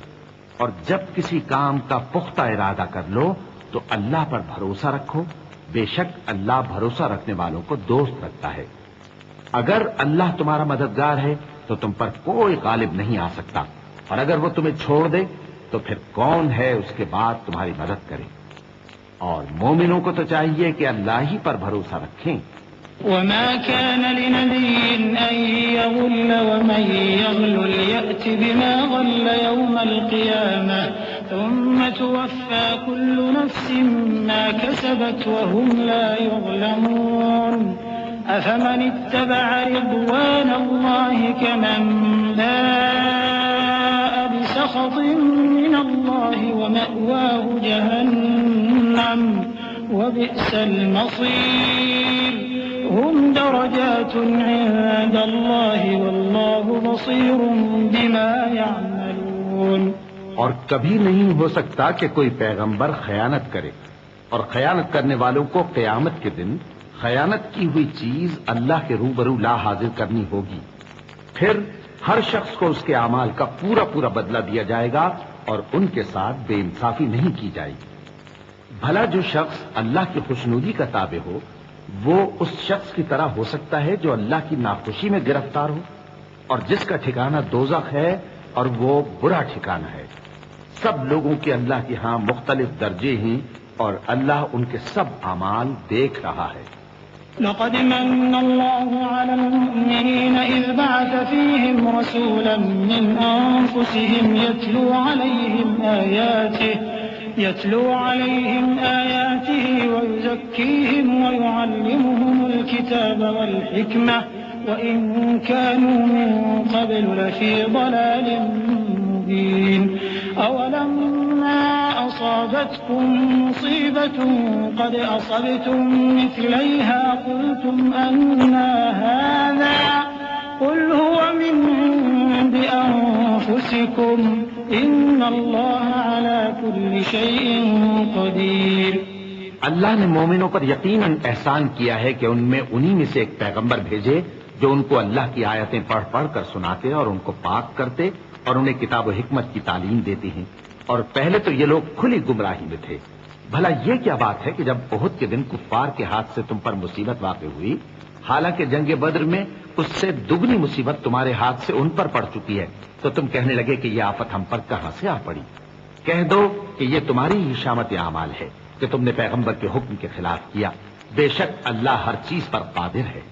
اور جب کسی کام کا پختہ ارادہ کر لو تو اللہ پر بھروسہ رکھو، بے شک اللہ بھروسہ رکھنے والوں کو دوست رکھتا ہے۔ اگر اللہ تمہارا مددگار ہے تو تم پر کوئی غالب نہیں آ سکتا، اور اگر وہ تمہیں چھوڑ دے تو پھر کون ہے اس کے بعد تمہاری مدد کرے؟ اور مومنوں کو تو چاہیے کہ اللہ ہی پر بھروسہ رکھیں۔ وما كان لنبي أن يغل ومن يغل يأت بما غل يوم القيامة ثم توفى كل نفس ما كسبت وهم لا يظلمون أفمن اتبع رضوان الله كمن باء بسخط من الله ومأواه جهنم وبئس المصير هم درجات عند الله والله بصير بما يعملون۔ اور کبھی نہیں ہو سکتا کہ کوئی پیغمبر خیانت کرے، اور خیانت کرنے والوں کو قیامت کے دن خیانت کی ہوئی چیز اللہ کے روبرو لا حاضر کرنی ہوگی، پھر ہر شخص کو اس کے اعمال کا پورا پورا بدلہ دیا جائے گا اور ان کے ساتھ بے انصافی نہیں کی جائے گی۔ بھلا جو شخص اللہ کی خوشنودی کا تابع ہو وہ اس شخص کی طرح ہو سکتا ہے جو اللہ کی ناخوشی میں گرفتار ہو، اور جس کا ٹھکانہ دوزخ ہے اور وہ برا ٹھکانہ ہے۔ سب لوگوں کے اللہ کے ہاں مختلف درجے ہیں اور اللہ ان کے سب اعمال دیکھ رہا ہے۔ لقد من الله على المؤمنين إذ بعث فيهم رسولا من أنفسهم يتلو عليهم آياته ويزكيهم ويعلمهم الكتاب والحكمة وإن كانوا من قبل لفي ضلال مبين أولما أصابتكم مصيبة قد أصبتم مثليها قلتم أنى هذا قل هو من عند أنفسكم إن الله على كل شيء قدير۔ اللہ نے مومنوں پر یقیناً احسان کیا ہے کہ ان میں انہی میں سے ایک پیغمبر بھیجے جو ان کو اللہ کی آیتیں پڑھ پڑھ کر سناتے اور ان کو پاک کرتے اور انہیں کتاب و حکمت کی تعلیم دیتے ہیں، اور پہلے تو یہ لوگ کھلی گمراہی میں تھے۔ بھلا یہ کیا بات ہے کہ جب احد کے دن کفار کے ہاتھ سے تم پر مصیبت واقع ہوئی، حالانکہ جنگ بدر میں اس سے دگنی مصیبت تمہارے ہاتھ سے ان پر پڑ چکی ہے، تو تم کہنے لگے کہ یہ آفت ہم پر کہاں سے آ پڑی؟ کہہ دو کہ یہ تمہاری ہی شامت اعمال ہے کہ تم نے پیغمبر کے حکم کے خلاف کیا، بے شک اللہ ہر چیز پر قادر ہے۔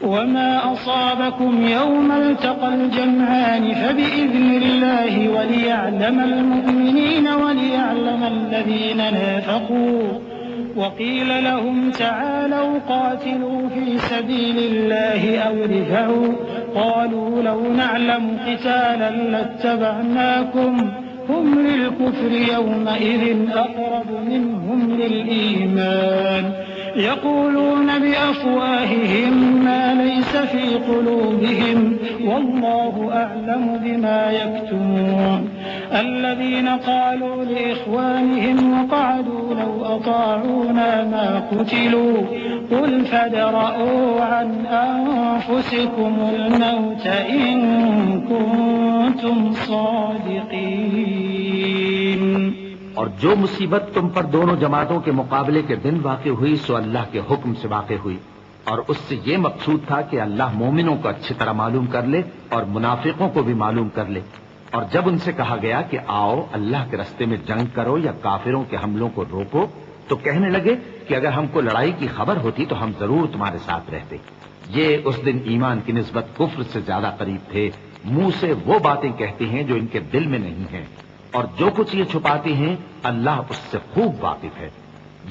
وما أصابكم يوم التقى الجمعان فبإذن الله وليعلم المؤمنين وليعلم الذين نافقوا وقيل لهم تعالوا قاتلوا في سبيل الله أو ادفعوا قالوا لو نعلم قتالا لاتبعناكم هم للكفر يومئذ أقرب منهم للإيمان يقولون بأفواههم ما ليس في قلوبهم والله أعلم بما يكتمون الذين قالوا لإخوانهم وقعدوا لو أطاعونا ما قتلوا قل فادرءوا عن أنفسكم الموت إن كنتم صادقين۔ اور جو مصیبت تم پر دونوں جماعتوں کے مقابلے کے دن واقع ہوئی سو اللہ کے حکم سے واقع ہوئی، اور اس سے یہ مقصود تھا کہ اللہ مومنوں کو اچھی طرح معلوم کر لے اور منافقوں کو بھی معلوم کر لے۔ اور جب ان سے کہا گیا کہ آؤ اللہ کے راستے میں جنگ کرو یا کافروں کے حملوں کو روکو، تو کہنے لگے کہ اگر ہم کو لڑائی کی خبر ہوتی تو ہم ضرور تمہارے ساتھ رہتے۔ یہ اس دن ایمان کی نسبت کفر سے زیادہ قریب تھے، منہ سے وہ باتیں کہتے ہیں جو ان کے دل میں نہیں ہیں، اور جو کچھ یہ چھپاتے ہیں اللہ اس سے خوب واقف ہے۔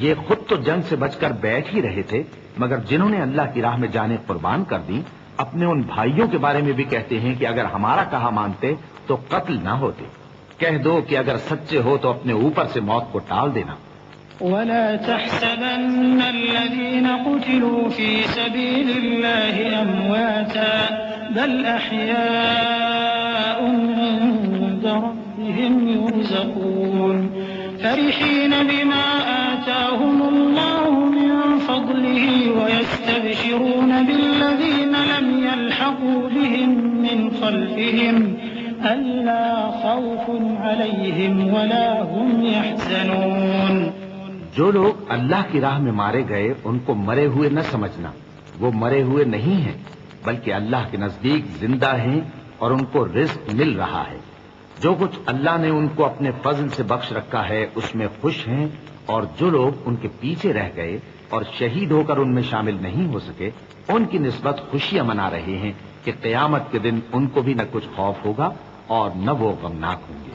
یہ خود تو جنگ سے بچ کر بیٹھ ہی رہے تھے، مگر جنہوں نے اللہ کی راہ میں جانیں قربان کر دی اپنے ان بھائیوں کے بارے میں بھی کہتے ہیں کہ اگر ہمارا کہا مانتے تو قتل نہ ہوتے۔ کہہ دو کہ اگر سچے ہو تو اپنے اوپر سے موت کو ٹال دینا۔ ولا تحسبن الذين قتلوا في سبيل الله أمواتا بل أحياء عند ربهم يرزقون فرحين بما آتاهم الله من فضله ويستبشرون بالذين لم يلحقوا بهم من من خلفهم ألا خوف عليهم ولا هم يحزنون۔ جو لوگ اللہ کی راہ میں مارے گئے ان کو مرے ہوئے نہ سمجھنا، وہ مرے ہوئے نہیں ہیں بلکہ اللہ کے نزدیک زندہ ہیں اور ان کو رزق مل رہا ہے۔ جو کچھ اللہ نے ان کو اپنے فضل سے بخش رکھا ہے اس میں خوش ہیں، اور جو لوگ ان کے پیچھے رہ گئے اور شہید ہو کر ان میں شامل نہیں ہو سکے ان کی نسبت خوشیاں منا رہے ہیں کہ قیامت کے دن ان کو بھی نہ کچھ خوف ہوگا اور نہ وہ غمناک ہوں گے۔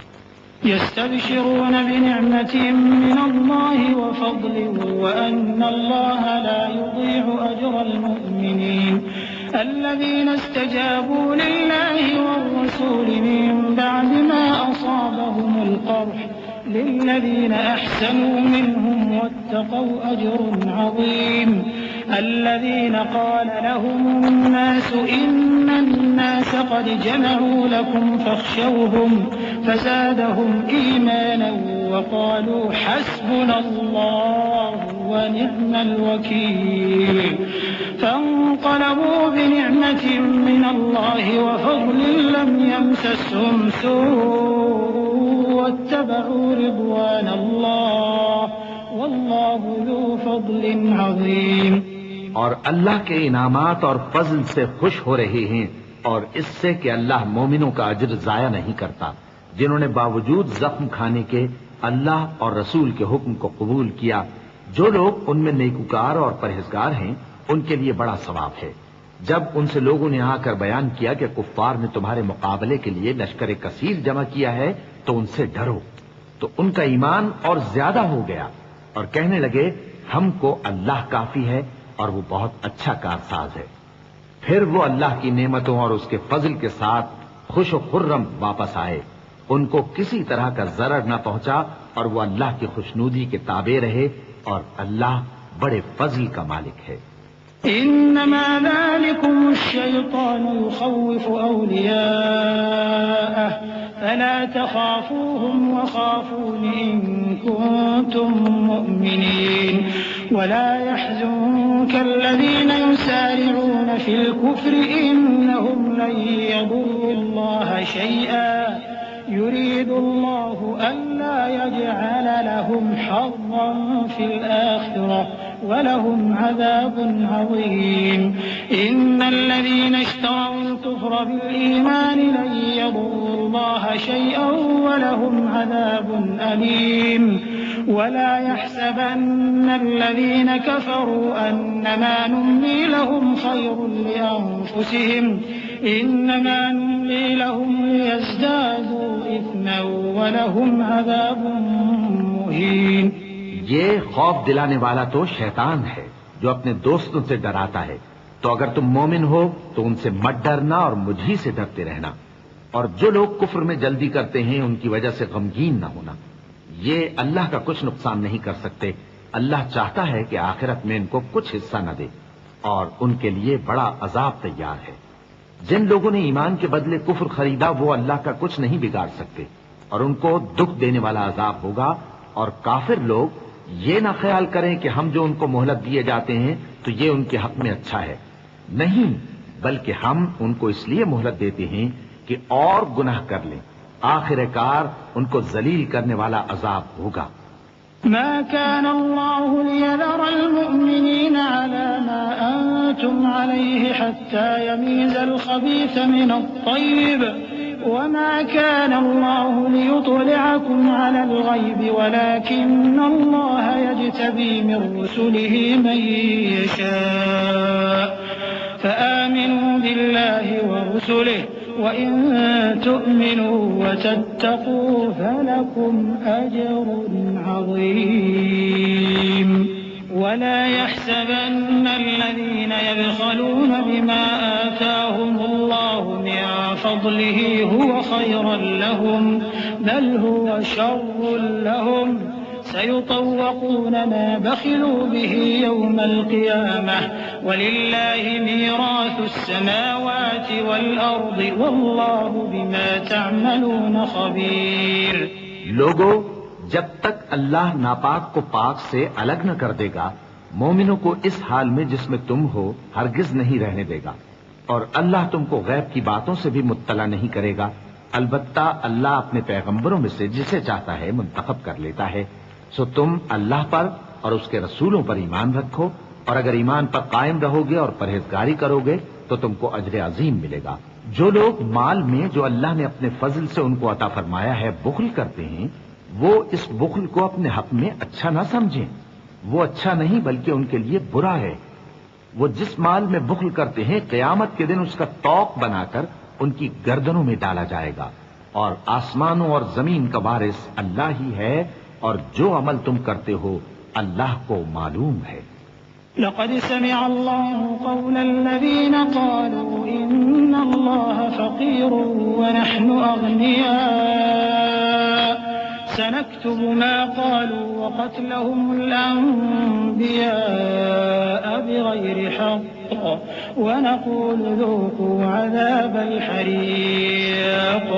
يستبشرون بنعمة من الله وفضل وأن الله لا يضيع أجر المؤمنين الذين استجابوا لله والرسول من بعد ما أصابهم القرح للذين أحسنوا منهم واتقوا أجر عظيم الذين قال لهم الناس إن الناس قد جمعوا لكم فاخشوهم فزادهم إيمانا وقالوا حسبنا الله ونعم الوكيل فانقلبوا بنعمة من الله وفضل لم يمسسهم سوء واتبعوا رضوان الله والله ذو فضل عظيم۔ اور اللہ کے انعامات اور فضل سے خوش ہو رہے ہیں اور اس سے کہ اللہ مومنوں کا اجر ضائع نہیں کرتا جنہوں نے باوجود زخم کھانے کے اللہ اور رسول کے حکم کو قبول کیا۔ جو لوگ ان میں نیکوکار اور پرہیزگار ہیں ان کے لیے بڑا ثواب ہے۔ جب ان سے لوگوں نے آ کر بیان کیا کہ کفار نے تمہارے مقابلے کے لیے لشکر کثیر جمع کیا ہے تو ان سے ڈرو، تو ان کا ایمان اور زیادہ ہو گیا اور کہنے لگے ہم کو اللہ کافی ہے اور وہ بہت اچھا کارساز ہے۔ پھر وہ اللہ کی نعمتوں اور اس کے فضل کے ساتھ خوش و خرم واپس آئے، ان کو کسی طرح کا ضرر نہ پہنچا اور وہ اللہ کی خوشنودی کے تابع رہے اور اللہ بڑے فضل کا مالک ہے۔ إنما ذلكم الشيطان يخوف أولياءه فلا تخافوهم وخافون إن كنتم مؤمنين ولا يحزنك الذين يسارعون في الكفر إنهم لن يضروا الله شيئا يريد الله ألا يجعل لهم حظا في الآخرة ولهم عذاب عظيم إن الذين اشتروا الكفر بالإيمان لن يضروا الله شيئا ولهم عذاب أليم ولا يحسبن الذين كفروا أنما نملي لهم خير لأنفسهم إنما نملي لهم ليزدادوا إثما ولهم عذاب مهين۔ یہ خوف دلانے والا تو شیطان ہے جو اپنے دوستوں سے ڈراتا ہے، تو اگر تم مومن ہو تو ان سے مت ڈرنا اور مجھ ہی سے ڈرتے رہنا، اور جو لوگ کفر میں جلدی کرتے ہیں ان کی وجہ سے غمگین نہ ہونا، یہ اللہ کا کچھ نقصان نہیں کر سکتے۔ اللہ چاہتا ہے کہ آخرت میں ان کو کچھ حصہ نہ دے اور ان کے لیے بڑا عذاب تیار ہے۔ جن لوگوں نے ایمان کے بدلے کفر خریدا وہ اللہ کا کچھ نہیں بگاڑ سکتے اور ان کو دکھ دینے والا عذاب ہوگا۔ اور کافر لوگ یہ نہ خیال کریں کہ ہم جو ان کو مہلت دیے جاتے ہیں تو یہ ان کے حق میں اچھا ہے، نہیں، بلکہ ہم ان کو اس لیے مہلت دیتے ہیں کہ اور گناہ کر لیں، آخر کار ان کو ذلیل کرنے والا عذاب ہوگا۔ ما كان الله ليذر المؤمنين على ما أنتم عليه حتى يميز الخبيث من الطيب وما كان الله ليطلعكم على الغيب ولكن الله يجتبي من رسله من يشاء فآمنوا بالله ورسله وإن تؤمنوا وتتقوا فلكم أجر عظيم ولا يحسبن الذين يبخلون بما آتاهم الله من فضله هو خيرا لهم بل هو شر لهم سيطوقون ما بخلوا به يوم القيامة ولله ميراث السماوات والأرض والله بما تعملون خبير۔ لوگو، جب تک اللہ ناپاک کو پاک سے الگ نہ کر دے گا مومنوں کو اس حال میں جس میں تم ہو ہرگز نہیں رہنے دے گا۔ اور اللہ تم کو غیب کی باتوں سے بھی مطلع نہیں کرے گا، البتہ اللہ اپنے پیغمبروں میں سے جسے چاہتا ہے منتخب کر لیتا ہے۔ سو تم اللہ پر اور اس کے رسولوں پر ایمان رکھو، اور اگر ایمان پر قائم رہو گے اور پرہیزگاری کرو گے تو تم کو اجر عظیم ملے گا۔ جو لوگ مال میں جو اللہ نے اپنے فضل سے ان کو عطا فرمایا ہے بخل کرتے ہیں، وہ اس بخل کو اپنے حق میں اچھا نہ سمجھیں، وہ اچھا نہیں بلکہ ان کے لیے برا ہے۔ وہ جس مال میں بخل کرتے ہیں قیامت کے دن اس کا طوق بنا کر ان کی گردنوں میں ڈالا جائے گا، اور آسمانوں اور زمین کا وارث اللہ ہی ہے، اور جو عمل تم کرتے ہو اللہ کو معلوم ہے۔ لقد سمع الله قول الذين قالوا إن الله فقير ونحن أغنياء سنكتب ما قالوا وقتلهم الأنبياء بغير حق ونقول ذوقوا عذاب الحريق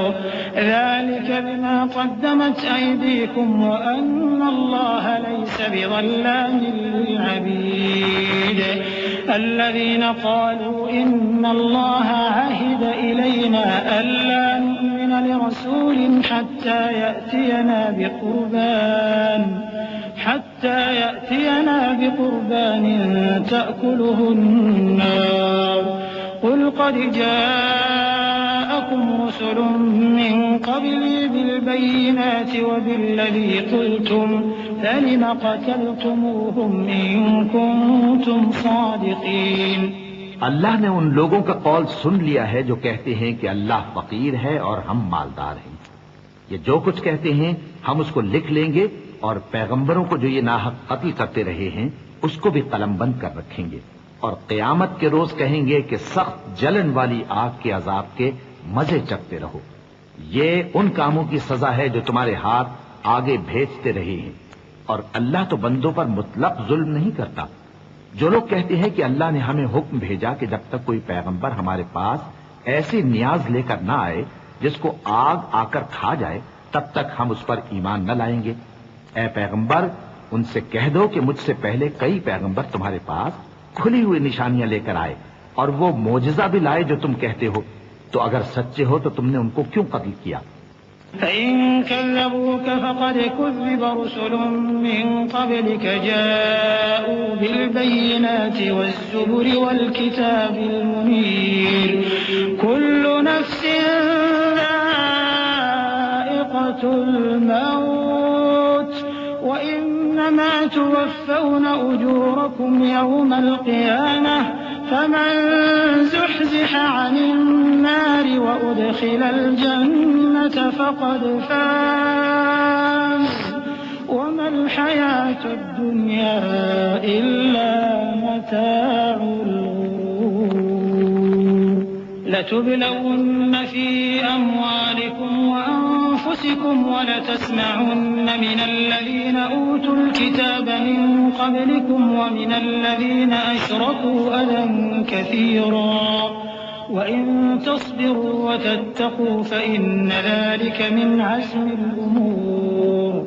ذلك بما قدمت أيديكم وأن الله ليس بظلام للعبيد الذين قالوا إن الله عهد إلينا ألا نؤمن لرسول حتى يأتينا بقربان تأكله النار قل قد جاءكم رسل من قبلي بالبينات وبالذي قلتم فلم قتلتموهم إن كنتم صادقين۔ اللہ نے ان لوگوں کا قول سن لیا ہے جو کہتے ہیں کہ اللہ فقیر ہے اور ہم مالدار ہیں۔ یہ جو کچھ کہتے ہیں ہم اس کو لکھ لیں گے، اور پیغمبروں کو جو یہ ناحق قتل کرتے رہے ہیں اس کو بھی قلم بند کر رکھیں گے، اور قیامت کے روز کہیں گے کہ سخت جلن والی آگ کے عذاب کے مزے چکتے رہو۔ یہ ان کاموں کی سزا ہے جو تمہارے ہاتھ آگے بھیجتے رہے ہیں، اور اللہ تو بندوں پر مطلق ظلم نہیں کرتا۔ جو لوگ کہتے ہیں کہ اللہ نے ہمیں حکم بھیجا کہ جب تک کوئی پیغمبر ہمارے پاس ایسی نیاز لے کر نہ آئے جس کو آگ آ کر کھا جائے تب تک ہم اس پر ایمان نہ لائیں گے، اے پیغمبر ان سے کہہ دو کہ مجھ سے پہلے کئی پیغمبر تمہارے پاس کھلی ہوئی نشانیاں لے کر آئے اور وہ معجزہ بھی لائے جو تم کہتے ہو، تو اگر سچے ہو تو تم نے ان کو کیوں قتل کیا؟ فإن كذبوك فقد كذب رسل من قبلك جاءوا بالبينات والزبر والكتاب المنير كل نفس ذائقة الموت وإنما توفون أجوركم يوم القيامة فمن زحزح عن النار وأدخل الجنة فقد فاز وما الحياة الدنيا إلا متاع الغرور لتبلون في أموالكم وأنفسكم ولتسمعن من الذين أوتوا الكتاب من قبلكم ومن الذين أشركوا أذى كثيرا وإن تصبروا وتتقوا فإن ذلك من عزم الأمور۔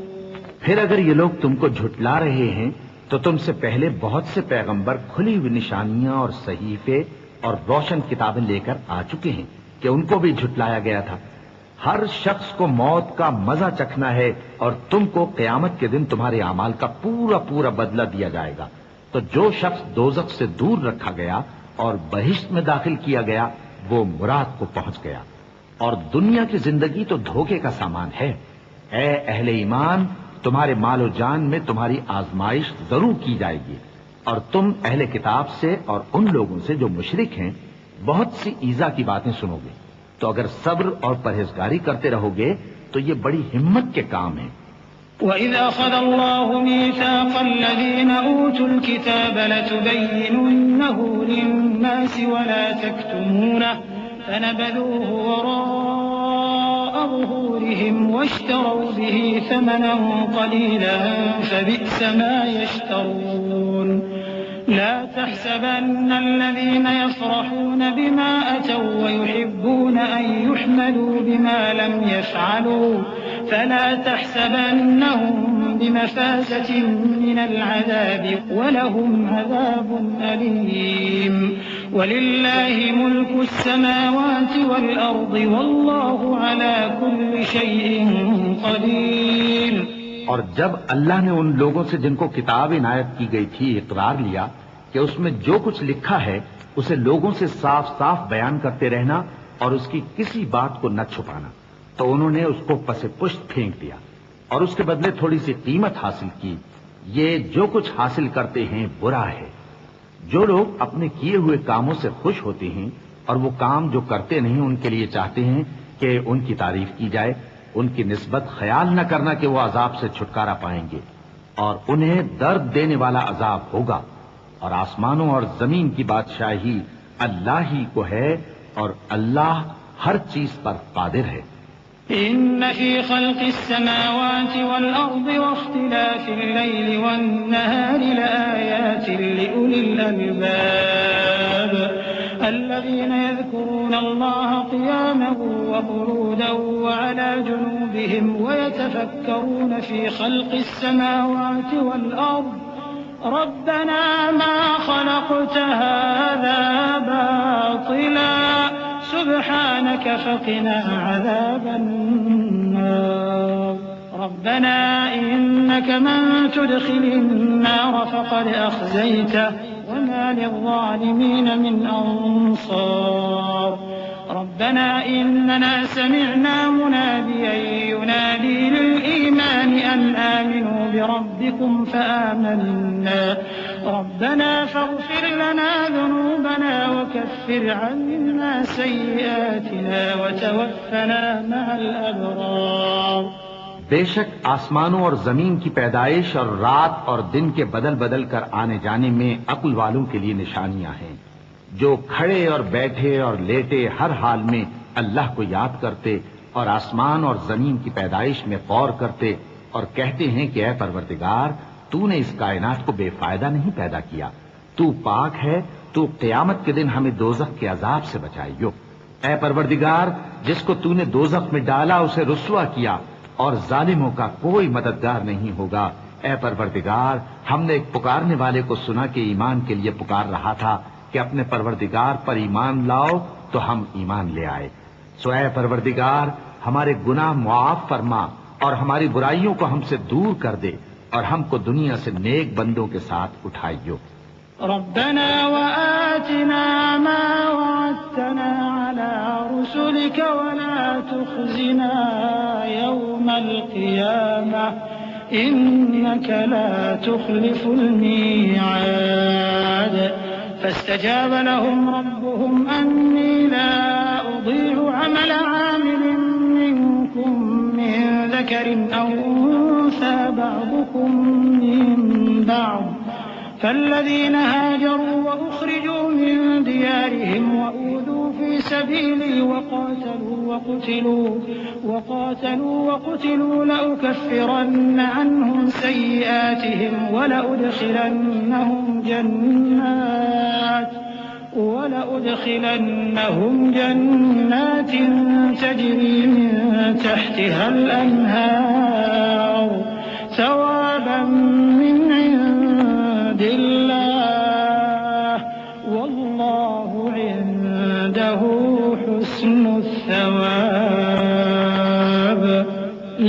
پھر اگر یہ لوگ تم کو جھٹلا رہے ہیں تو تم سے پہلے بہت سے پیغمبر کھلی ہوئی نشانیاں اور صحیفے اور روشن کتابیں لے کر آ چکے ہیں کہ ان کو بھی جھٹلایا گیا تھا۔ ہر شخص کو موت کا مزہ چکھنا ہے، اور تم کو قیامت کے دن تمہارے اعمال کا پورا پورا بدلہ دیا جائے گا۔ تو جو شخص دوزخ سے دور رکھا گیا اور بہشت میں داخل کیا گیا وہ مراد کو پہنچ گیا، اور دنیا کی زندگی تو دھوکے کا سامان ہے۔ اے اہل ایمان، تمہارے مال و جان میں تمہاری آزمائش ضرور کی جائے گی، اور تم اہل کتاب سے اور ان لوگوں سے جو مشرک ہیں بہت سی ایذا کی باتیں سنو گے، تو اگر صبر اور پرہیزگاری کرتے رہو گے تو یہ بڑی ہمت کے کام ہیں۔ وَإِذْ أَخَذَ اللَّهُ مِيثَاقَ الَّذِينَ أُوتُوا الْكِتَابَ لَتُبَيِّنُنَّهُ لِلنَّاسِ وَلَا تَكْتُمُونَهُ فَنَبَذُوهُ وَرَاءَ ظُهُورِهِمْ وَاشْتَرَوْا بِهِ ثَمَنًا قَلِيلًا فَبِئْسَ مَا يَشْتَرُونَ لا تحسبن الذين يفرحون بما أتوا ويحبون أن يحمدوا بما لم يفعلوا فلا تحسبنهم بمفازة من العذاب ولهم عذاب أليم وَلِلَّهِ مُلْكُ السَّمَاوَاتِ وَالْأَرْضِ وَاللَّهُ عَلَى كُلِّ شَيْءٍ قَدِيرٌ۔ اور جب اللہ نے ان لوگوں سے جن کو کتاب عنایت کی گئی تھی اقرار لیا کہ اس میں جو کچھ لکھا ہے اسے لوگوں سے صاف صاف بیان کرتے رہنا اور اس کی کسی بات کو نہ چھپانا، تو انہوں نے اس کو پس پشت پھینک دیا اور اس کے بدلے تھوڑی سی قیمت حاصل کی۔ یہ جو کچھ حاصل کرتے ہیں برا ہے۔ جو لوگ اپنے کیے ہوئے کاموں سے خوش ہوتے ہیں اور وہ کام جو کرتے نہیں ان کے لیے چاہتے ہیں کہ ان کی تعریف کی جائے، ان کی نسبت خیال نہ کرنا کہ وہ عذاب سے چھٹکارا پائیں گے، اور انہیں درد دینے والا عذاب ہوگا۔ اور آسمانوں اور زمین کی بادشاہی اللہ ہی کو ہے اور اللہ ہر چیز پر قادر ہے۔ إن في خلق السماوات والأرض واختلاف الليل والنهار لآيات لأولي الألباب الذين يذكرون الله قياما وقعودا وعلى جنوبهم ويتفكرون في خلق السماوات والأرض ربنا ما خلقت هذا باطلا سبحانك فقنا عذاب النار ربنا إنك من تدخل النار فقد أخزيته وما للظالمين من أنصار ربنا إننا سمعنا مناديا ينادي للإيمان أن آمنوا بربكم فآمنا ربنا فاغفر لنا ذنوبنا وكفر عنا سيئاتنا وتوفنا مع الأبرار۔ بے شک آسمانوں اور زمین کی پیدائش اور رات اور دن کے بدل بدل کر آنے جانے میں عقل والوں کے لیے نشانیاں ہیں، جو کھڑے اور بیٹھے اور لیٹے ہر حال میں اللہ کو یاد کرتے اور آسمان اور زمین کی پیدائش میں غور کرتے اور کہتے ہیں کہ اے پروردگار تو نے اس کائنات کو بے فائدہ نہیں پیدا کیا، تو پاک ہے، تو قیامت کے دن ہمیں دوزخ کے عذاب سے بچائیو۔ اے پروردگار جس کو تو نے دوزخ میں ڈالا اسے رسوا کیا اور ظالموں کا کوئی مددگار نہیں ہوگا۔ اے پروردگار ہم نے ایک پکارنے والے کو سنا کہ ایمان کے لیے پکار رہا تھا کہ اپنے پروردگار پر ایمان لاؤ تو ہم ایمان لے آئے، سو اے پروردگار ہمارے گناہ معاف فرما اور ہماری برائیوں کو ہم سے دور کر دے اور ہم کو دنیا سے نیک بندوں کے ساتھ اٹھائیو۔ ربنا وآتنا ما وعدتنا على رسلك ولا تخزنا يوم القيامة إنك لا تخلف الميعاد فاستجاب لهم ربهم أني لا أضيع عمل عامل منكم من ذكر أو أنثى بعضكم من بعض فالذين هاجروا وأخرجوا من ديارهم وأوذوا في سبيلي وقاتلوا لأكفرن عنهم سيئاتهم ولأدخلنهم جنات تجري من تحتها الأنهار ثوابا من عند الله والله عنده حسن الثواب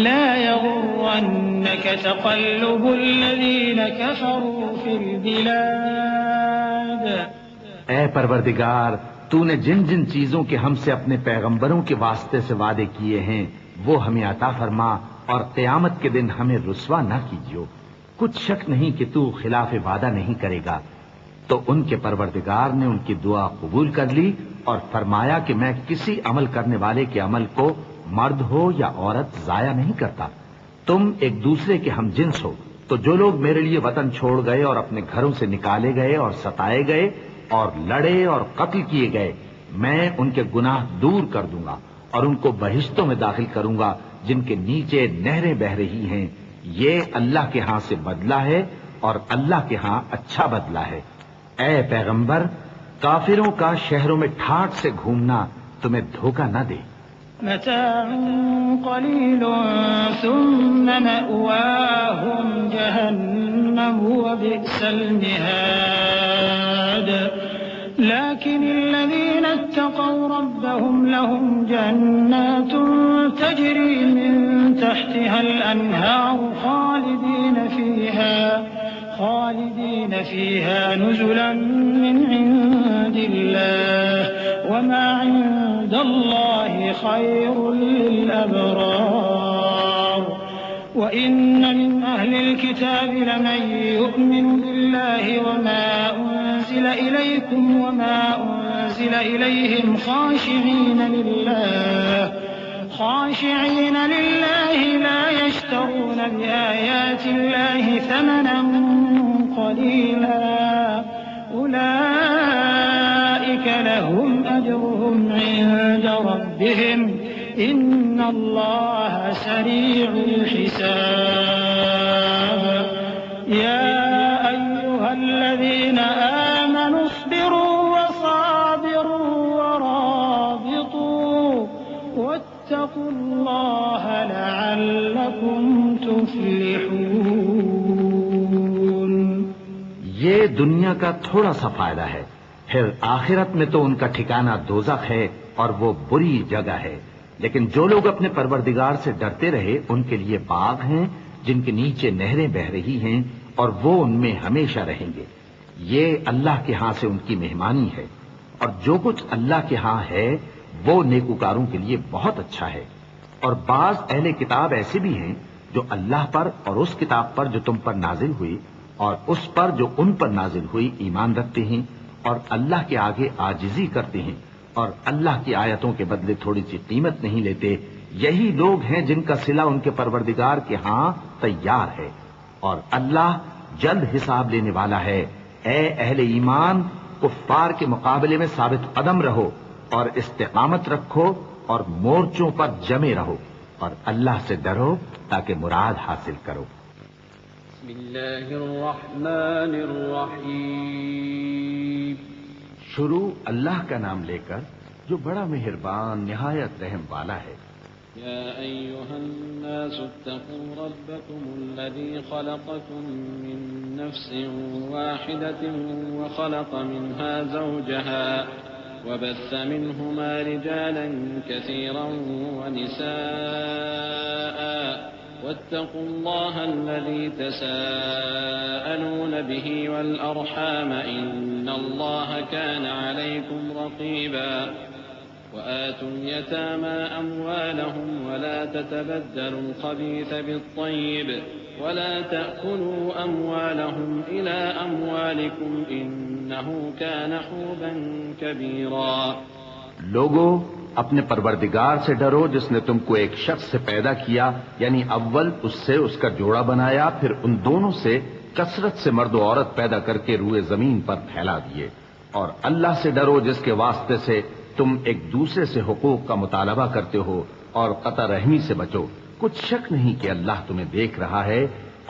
لا يغرنك تقلب الذين كفروا في البلاد۔ اے پروردگار تو نے جن جن چیزوں کے ہم سے اپنے پیغمبروں کے واسطے سے وعدے کیے ہیں وہ ہمیں عطا فرما اور قیامت کے دن ہمیں رسوا نہ کیجیو، کچھ شک نہیں کہ تو خلاف وعدہ نہیں کرے گا۔ تو ان کے پروردگار نے ان کی دعا قبول کر لی اور فرمایا کہ میں کسی عمل کرنے والے کے عمل کو مرد ہو یا عورت ضائع نہیں کرتا، تم ایک دوسرے کے ہم جنس ہو۔ تو جو لوگ میرے لیے وطن چھوڑ گئے اور اپنے گھروں سے نکالے گئے اور ستائے گئے اور لڑے اور قتل کیے گئے، میں ان کے گناہ دور کر دوں گا اور ان کو بہشتوں میں داخل کروں گا جن کے نیچے نہریں بہ رہی ہیں۔ یہ اللہ کے ہاں سے بدلہ ہے اور اللہ کے ہاں اچھا بدلہ ہے۔ اے پیغمبر کافروں کا شہروں میں ٹھاٹ سے گھومنا تمہیں دھوکہ نہ دے۔ متاع قلیل ثم مأواہم جہنم وبئس المہاد لیکن اتقوا ربهم لهم جنات تجري من تحتها الأنهار خالدين فيها نزلا من عند الله وما عند الله خير للأبرار وإن من أهل الكتاب لمن يؤمن بالله وما أنزل إليكم وما أنزل إليهم خاشعين لله لا يشترون بآيات الله ثمنا قليلا أولئك لهم أجرهم عند ربهم إن الله سريع الحساب يا أيها الذين آمنوا اصبروا وصابروا ورابطوا واتقوا الله لعلكم تفلحون. یہ دنیا کا تھوڑا سا فائدہ ہے، پھر آخرت میں تو ان کا ٹھکانہ دوزخ ہے اور وہ بری جگہ ہے. لیکن جو لوگ اپنے پروردگار سے ڈرتے رہے ان کے لیے باغ ہیں جن کے نیچے نہریں بہ رہی ہیں اور وہ ان میں ہمیشہ رہیں گے. یہ اللہ کے ہاں سے ان کی مہمانی ہے، اور جو کچھ اللہ کے ہاں ہے وہ نیکوکاروں کے لیے بہت اچھا ہے. اور بعض اہل کتاب ایسے بھی ہیں جو اللہ پر اور اس کتاب پر جو تم پر نازل ہوئی اور اس پر جو ان پر نازل ہوئی ایمان رکھتے ہیں اور اللہ کے آگے عاجزی کرتے ہیں اور اللہ کی آیتوں کے بدلے تھوڑی سی قیمت نہیں لیتے. یہی لوگ ہیں جن کا صلہ ان کے پروردگار کے ہاں تیار ہے، اور اللہ جلد حساب لینے والا ہے. اے اہل ایمان، کفار کے مقابلے میں ثابت قدم رہو اور استقامت رکھو اور مورچوں پر جمے رہو اور اللہ سے ڈرو تاکہ مراد حاصل کرو. بسم اللہ الرحمن الرحیم. شروع اللہ کا نام لے کر جو بڑا مہربان نہایت رحم والا ہے. یا ایھا الناس اتقوا ربکم الذی خلقکم من نفس واحدة وخلق منها زوجها وبث منهما رجالا كثيرا ونساء واتقوا الله الذي تساءلون به والأرحام إن الله كان عليكم رقيبا. وآتوا اليتامى أموالهم ولا تتبدلوا الخبيث بالطيب ولا تأكلوا أموالهم إلى أموالكم إنه كان حوبا كبيرا. لوگو، اپنے پروردگار سے ڈرو جس نے تم کو ایک شخص سے پیدا کیا، یعنی اول اس سے اس کا جوڑا بنایا، پھر ان دونوں سے کثرت سے مرد و عورت پیدا کر کے روئے زمین پر پھیلا دیے. اور اللہ سے ڈرو جس کے واسطے سے تم ایک دوسرے سے حقوق کا مطالبہ کرتے ہو، اور قطع رحمی سے بچو. کچھ شک نہیں کہ اللہ تمہیں دیکھ رہا ہے.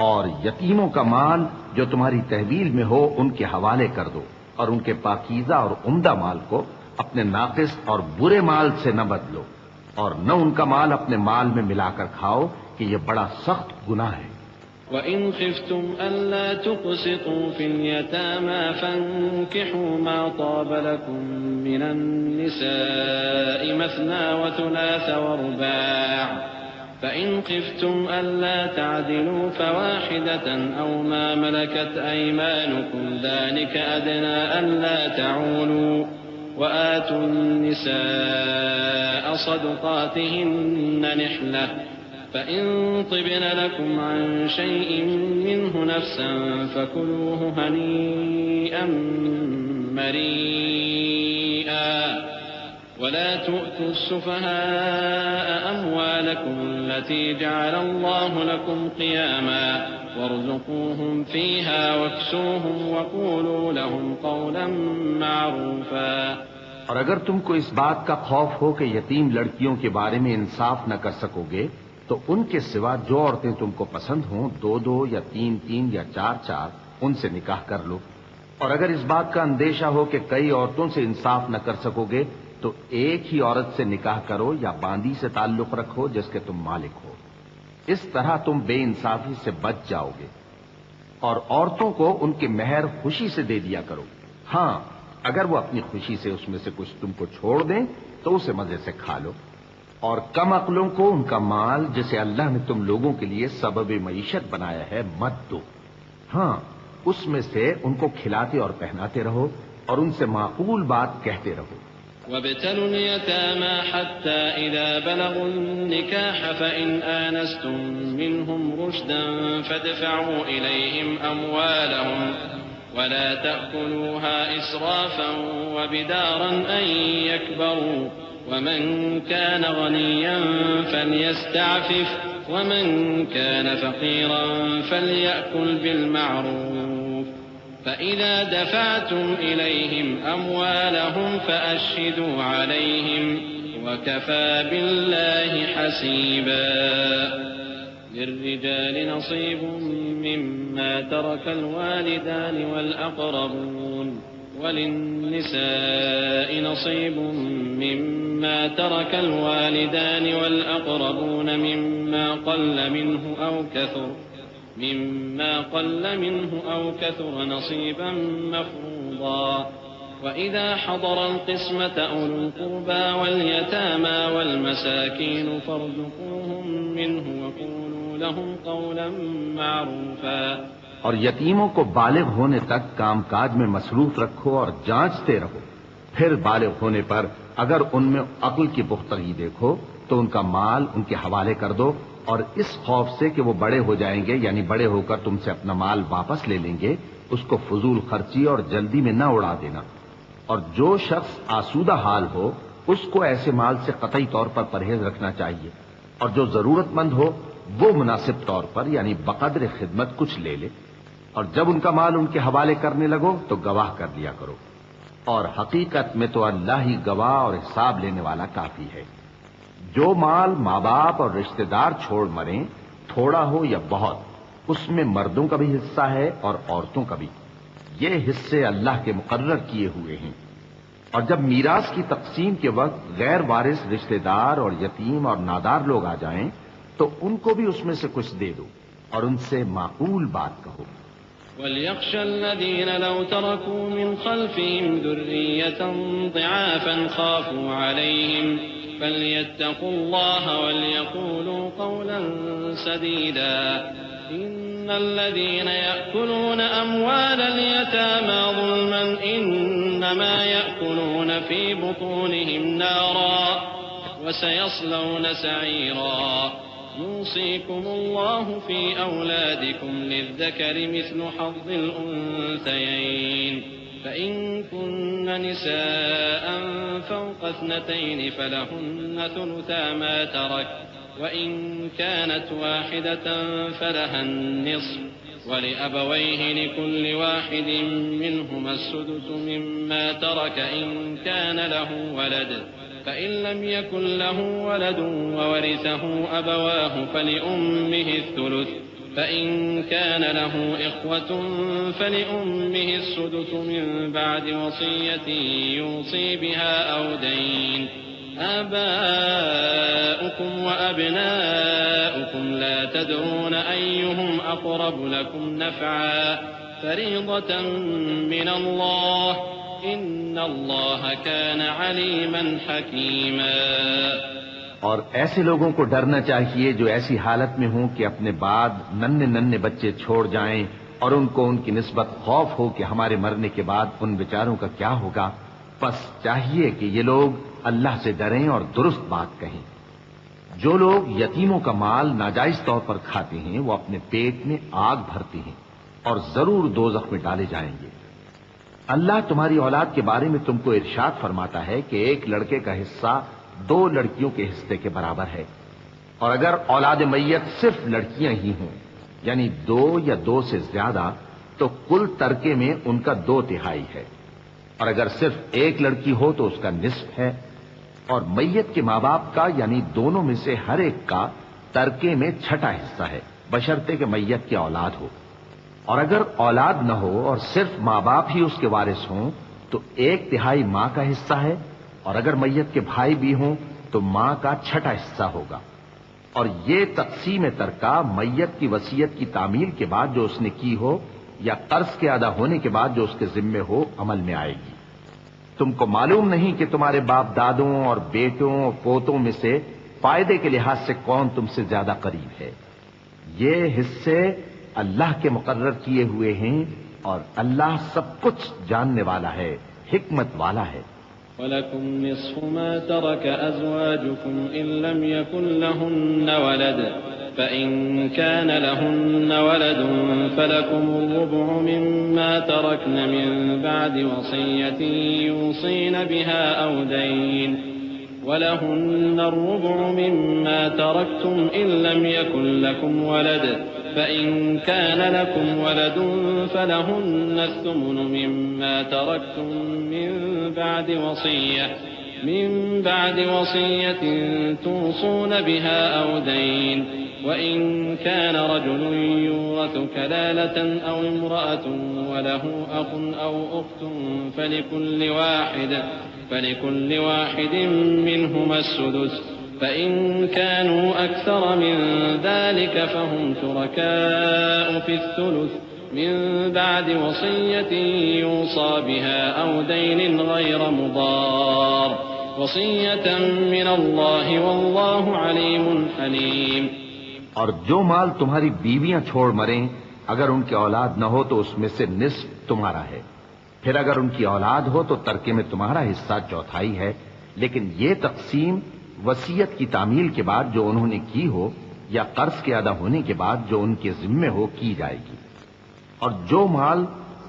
اور یتیموں کا مال جو تمہاری تحویل میں ہو ان کے حوالے کر دو، اور ان کے پاکیزہ اور عمدہ مال کو اپنے ناقص اور برے مال سے نہ بدلو، اور نہ ان کا مال اپنے مال میں ملا کر کھاؤ کہ یہ بڑا سخت گناہ ہے. وَإِنْ خِفْتُمْ أَلَّا تُقْسِطُوا فِي الْيَتَامَى فَانكِحُوا مَا طَابَ لَكُم مِّنَ النِّسَاءِ مَثْنَىٰ وَثُلَاثَ وَرُبَاعَ فَإِنْ خِفْتُمْ أَلَّا تَعْدِلُوا فَوَاحِدَةً أَوْ مَا مَلَكَتْ أَيْمَانُكُمْ ذَلِكَ أَدْنَىٰ أَلَّا تَعُولُوا. وَآتُوا النِّسَاءَ صَدُقَاتِهِنَّ نِحْلَةً فَإِن طِبْنَ لَكُمْ عَن شَيْءٍ مِّنْهُ نَفْسًا فَكُلُوهُ هَنِيئًا مَّرِيئًا. وَلَا تُؤْتُوا السُّفَهَاءَ أَمْوَالَكُمُ الَّتِي جَعَلَ اللَّهُ لَكُمْ قِيَامًا وَارْزُقُوهُمْ فِيهَا وَاكْسُوهُمْ وَقُولُوا لَهُمْ قَوْلًا مَّعْرُوفًا. اور اگر تم کو اس بات کا خوف ہو کہ یتیم لڑکیوں کے بارے میں انصاف نہ کر سکو گے تو ان کے سوا جو عورتیں تم کو پسند ہوں، 2 یا 3 یا 4 ان سے نکاح کر لو. اور اگر اس بات کا اندیشہ ہو کہ کئی عورتوں سے انصاف نہ کر سکو گے تو ایک ہی عورت سے نکاح کرو یا باندی سے تعلق رکھو جس کے تم مالک ہو. اس طرح تم بے انصافی سے بچ جاؤ گے. اور عورتوں کو ان کے مہر خوشی سے دے دیا کرو. ہاں، اگر وہ اپنی خوشی سے اس میں سے کچھ تم کو چھوڑ دیں تو اسے مزے سے کھا لو، اور کم عقلوں کو ان کا مال جسے اللہ نے تم لوگوں کے لیے سبب معیشت بنایا ہے مت دو، ہاں اس میں سے ان کو کھلاتے اور پہناتے رہو اور ان سے معقول بات کہتے رہو۔ وابتلوا اليتامى حتى إذا بلغوا النكاح فإن آنستم منهم رشدا فادفعوا إليهم أموالهم ولا تأكلوها إسرافا وبدارا أن يكبروا ومن كان غنيا فليستعفف ومن كان فقيرا فليأكل بالمعروف فإذا دفعتم إليهم أموالهم فأشهدوا عليهم وكفى بالله حسيبا للرجال نصيب مما ترك الوالدان والأقربون وللنساء نصيب مما ترك الوالدان والأقربون مما قل منه أو كثر نصيبا مفروضا وإذا حضر القسمة أولو القربى واليتامى والمساكين فارزقوهم منه وقولوا لهم قولا معروفا۔ اور یتیموں کو بالغ ہونے تک کام کاج میں مصروف رکھو اور جانچتے رہو، پھر بالغ ہونے پر اگر ان میں عقل کی پختگی دیکھو تو ان کا مال ان کے حوالے کر دو، اور اس خوف سے کہ وہ بڑے ہو جائیں گے یعنی بڑے ہو کر تم سے اپنا مال واپس لے لیں گے، اس کو فضول خرچی اور جلدی میں نہ اڑا دینا۔ اور جو شخص آسودہ حال ہو اس کو ایسے مال سے قطعی طور پر پرہیز رکھنا چاہیے، اور جو ضرورت مند ہو وہ مناسب طور پر یعنی بقدر خدمت کچھ لے لے، اور جب ان کا مال ان کے حوالے کرنے لگو تو گواہ کر لیا کرو، اور حقیقت میں تو اللہ ہی گواہ اور حساب لینے والا کافی ہے۔ جو مال ماں باپ اور رشتہ دار چھوڑ مریں، تھوڑا ہو یا بہت، اس میں مردوں کا بھی حصہ ہے اور عورتوں کا بھی، یہ حصے اللہ کے مقرر کیے ہوئے ہیں۔ اور جب میراث کی تقسیم کے وقت غیر وارث رشتہ دار اور یتیم اور نادار لوگ آ جائیں تو ان کو بھی اس میں سے کچھ دے دو اور ان سے معقول بات کہو۔ وَلْيَخْشَ الَّذِينَ لَوْ تَرَكُوا مِنْ خَلْفِهِمْ ذُرِّيَّةً ضِعَافًا خَافُوا عَلَيْهِمْ فَلْيَتَّقُوا اللَّهَ وَلْيَقُولُوا قَوْلًا سَدِيدًا إِنَّ الَّذِينَ يَأْكُلُونَ أَمْوَالَ الْيَتَامَى ظُلْمًا إِنَّمَا يَأْكُلُونَ فِي بُطُونِهِمْ نَارًا وَسَيَصْلَوْنَ سَعِيرًا يُوصِيكُمُ اللَّهُ فِي أَوْلَادِكُمْ لِلذَّكَرِ مِثْلُ حَظِّ الْأُنثَيَيْنِ فَإِن كُنَّ نِسَاءً فَوْقَ اثْنَتَيْنِ فَلَهُنَّ ثُلُثَا مَا تَرَكَ وَإِن كَانَتْ وَاحِدَةً فَلَهَا النِّصْفُ وَلِأَبَوَيْهِ لِكُلِّ واحد مِّنْهُمَا السُّدُسُ مِمَّا تَرَكَ إِن كَانَ لَهُ وَلَدٌ فَإِن لَّمْ يَكُن لَّهُ وَلَدٌ وَوَرِثَهُ أَبَوَاهُ فَلِأُمِّهِ الثُّلُثُ فَإِن كَانَ لَهُ إِخْوَةٌ فَلِأُمِّهِ السُّدُسُ مِن بَعْدِ وَصِيَّةٍ يُوصِي بِهَا أَوْ دَيْنٍ آباؤكم وأبناؤكم لا تدرون أيهم أقرب لكم نفعا فريضة من الله إن الله كان عليما حكيما۔ اور ایسے لوگوں کو ڈرنا چاہیے جو ایسی حالت میں ہوں کہ اپنے بعد ننھے ننھے بچے چھوڑ جائیں اور ان کو ان کی نسبت خوف ہو کہ ہمارے مرنے کے بعد ان بیچاروں کا کیا ہوگا، پس چاہیے کہ یہ لوگ اللہ سے ڈریں اور درست بات کہیں۔ جو لوگ یتیموں کا مال ناجائز طور پر کھاتے ہیں وہ اپنے پیٹ میں آگ بھرتے ہیں اور ضرور دوزخ میں ڈالے جائیں گے۔ اللہ تمہاری اولاد کے بارے میں تم کو ارشاد فرماتا ہے کہ ایک لڑکے کا حصہ 2 لڑکیوں کے حصے کے برابر ہے، اور اگر اولاد میت صرف لڑکیاں ہی ہوں یعنی 2 یا 2 سے زیادہ تو کل ترکے میں ان کا 2/3 ہے، اور اگر صرف ایک لڑکی ہو تو اس کا نصف ہے، اور میت کے ماں باپ کا یعنی دونوں میں سے ہر ایک کا ترکے میں 6واں حصہ ہے بشرطے کہ میت کی اولاد ہو، اور اگر اولاد نہ ہو اور صرف ماں باپ ہی اس کے وارث ہوں تو 1/3 ماں کا حصہ ہے، اور اگر میت کے بھائی بھی ہوں تو ماں کا 6واں حصہ ہوگا۔ اور یہ تقسیم ترکہ میت کی وصیت کی تعمیل کے بعد جو اس نے کی ہو یا قرض کے ادا ہونے کے بعد جو اس کے ذمے ہو عمل میں آئے گی۔ تم کو معلوم نہیں کہ تمہارے باپ دادوں اور بیٹوں اور پوتوں میں سے فائدے کے لحاظ سے کون تم سے زیادہ قریب ہے؟ یہ حصے اللہ کے مقرر کیے ہوئے ہیں اور اللہ سب کچھ جاننے والا ہے، حکمت والا ہے۔ وَلَكُمْ نِصْفُ مَا تَرَكَ أَزْوَاجُكُمْ إِن لَّمْ يَكُن لَّهُنَّ وَلَدٌ فَإِن كَانَ لَهُنَّ وَلَدٌ فَلَكُمُ الرُّبُعُ مِمَّا تَرَكْنَ مِن بَعْدِ وَصِيَّةٍ يُوصِينَ بِهَا أَوْ دَيْنٍ وَلَهُنَّ الرُّبُعُ مِمَّا تَرَكْتُمْ إِن لَّمْ يَكُن لَّكُمْ وَلَدٌ فَإِن كَانَ لَكُمْ وَلَدٌ فَلَهُنَّ الثُّمُنُ مِمَّا تَرَكْتُم مِّن بعد وصية توصون بها أو دين وإن كان رجل يورث كلالة أو امرأة وله أخ أو أخت فلكل واحد منهما السدس فإن كانوا أكثر من ذلك فهم شركاء في الثلث من بعد وصية يوصى بها أو دين غير مضار وصية من الله والله عليم حليم۔ اور جو مال تمہاری بیویاں چھوڑ مریں اگر ان کی اولاد نہ ہو تو اس میں سے نصف تمہارا ہے، پھر اگر ان کی اولاد ہو تو ترکے میں تمہارا حصہ چوتھائی ہے، لیکن یہ تقسیم وصیت کی تعمیل کے بعد جو انہوں نے کی ہو یا قرض کے ادا ہونے کے بعد جو ان کے ذمے ہو کی جائے گی۔ اور جو مال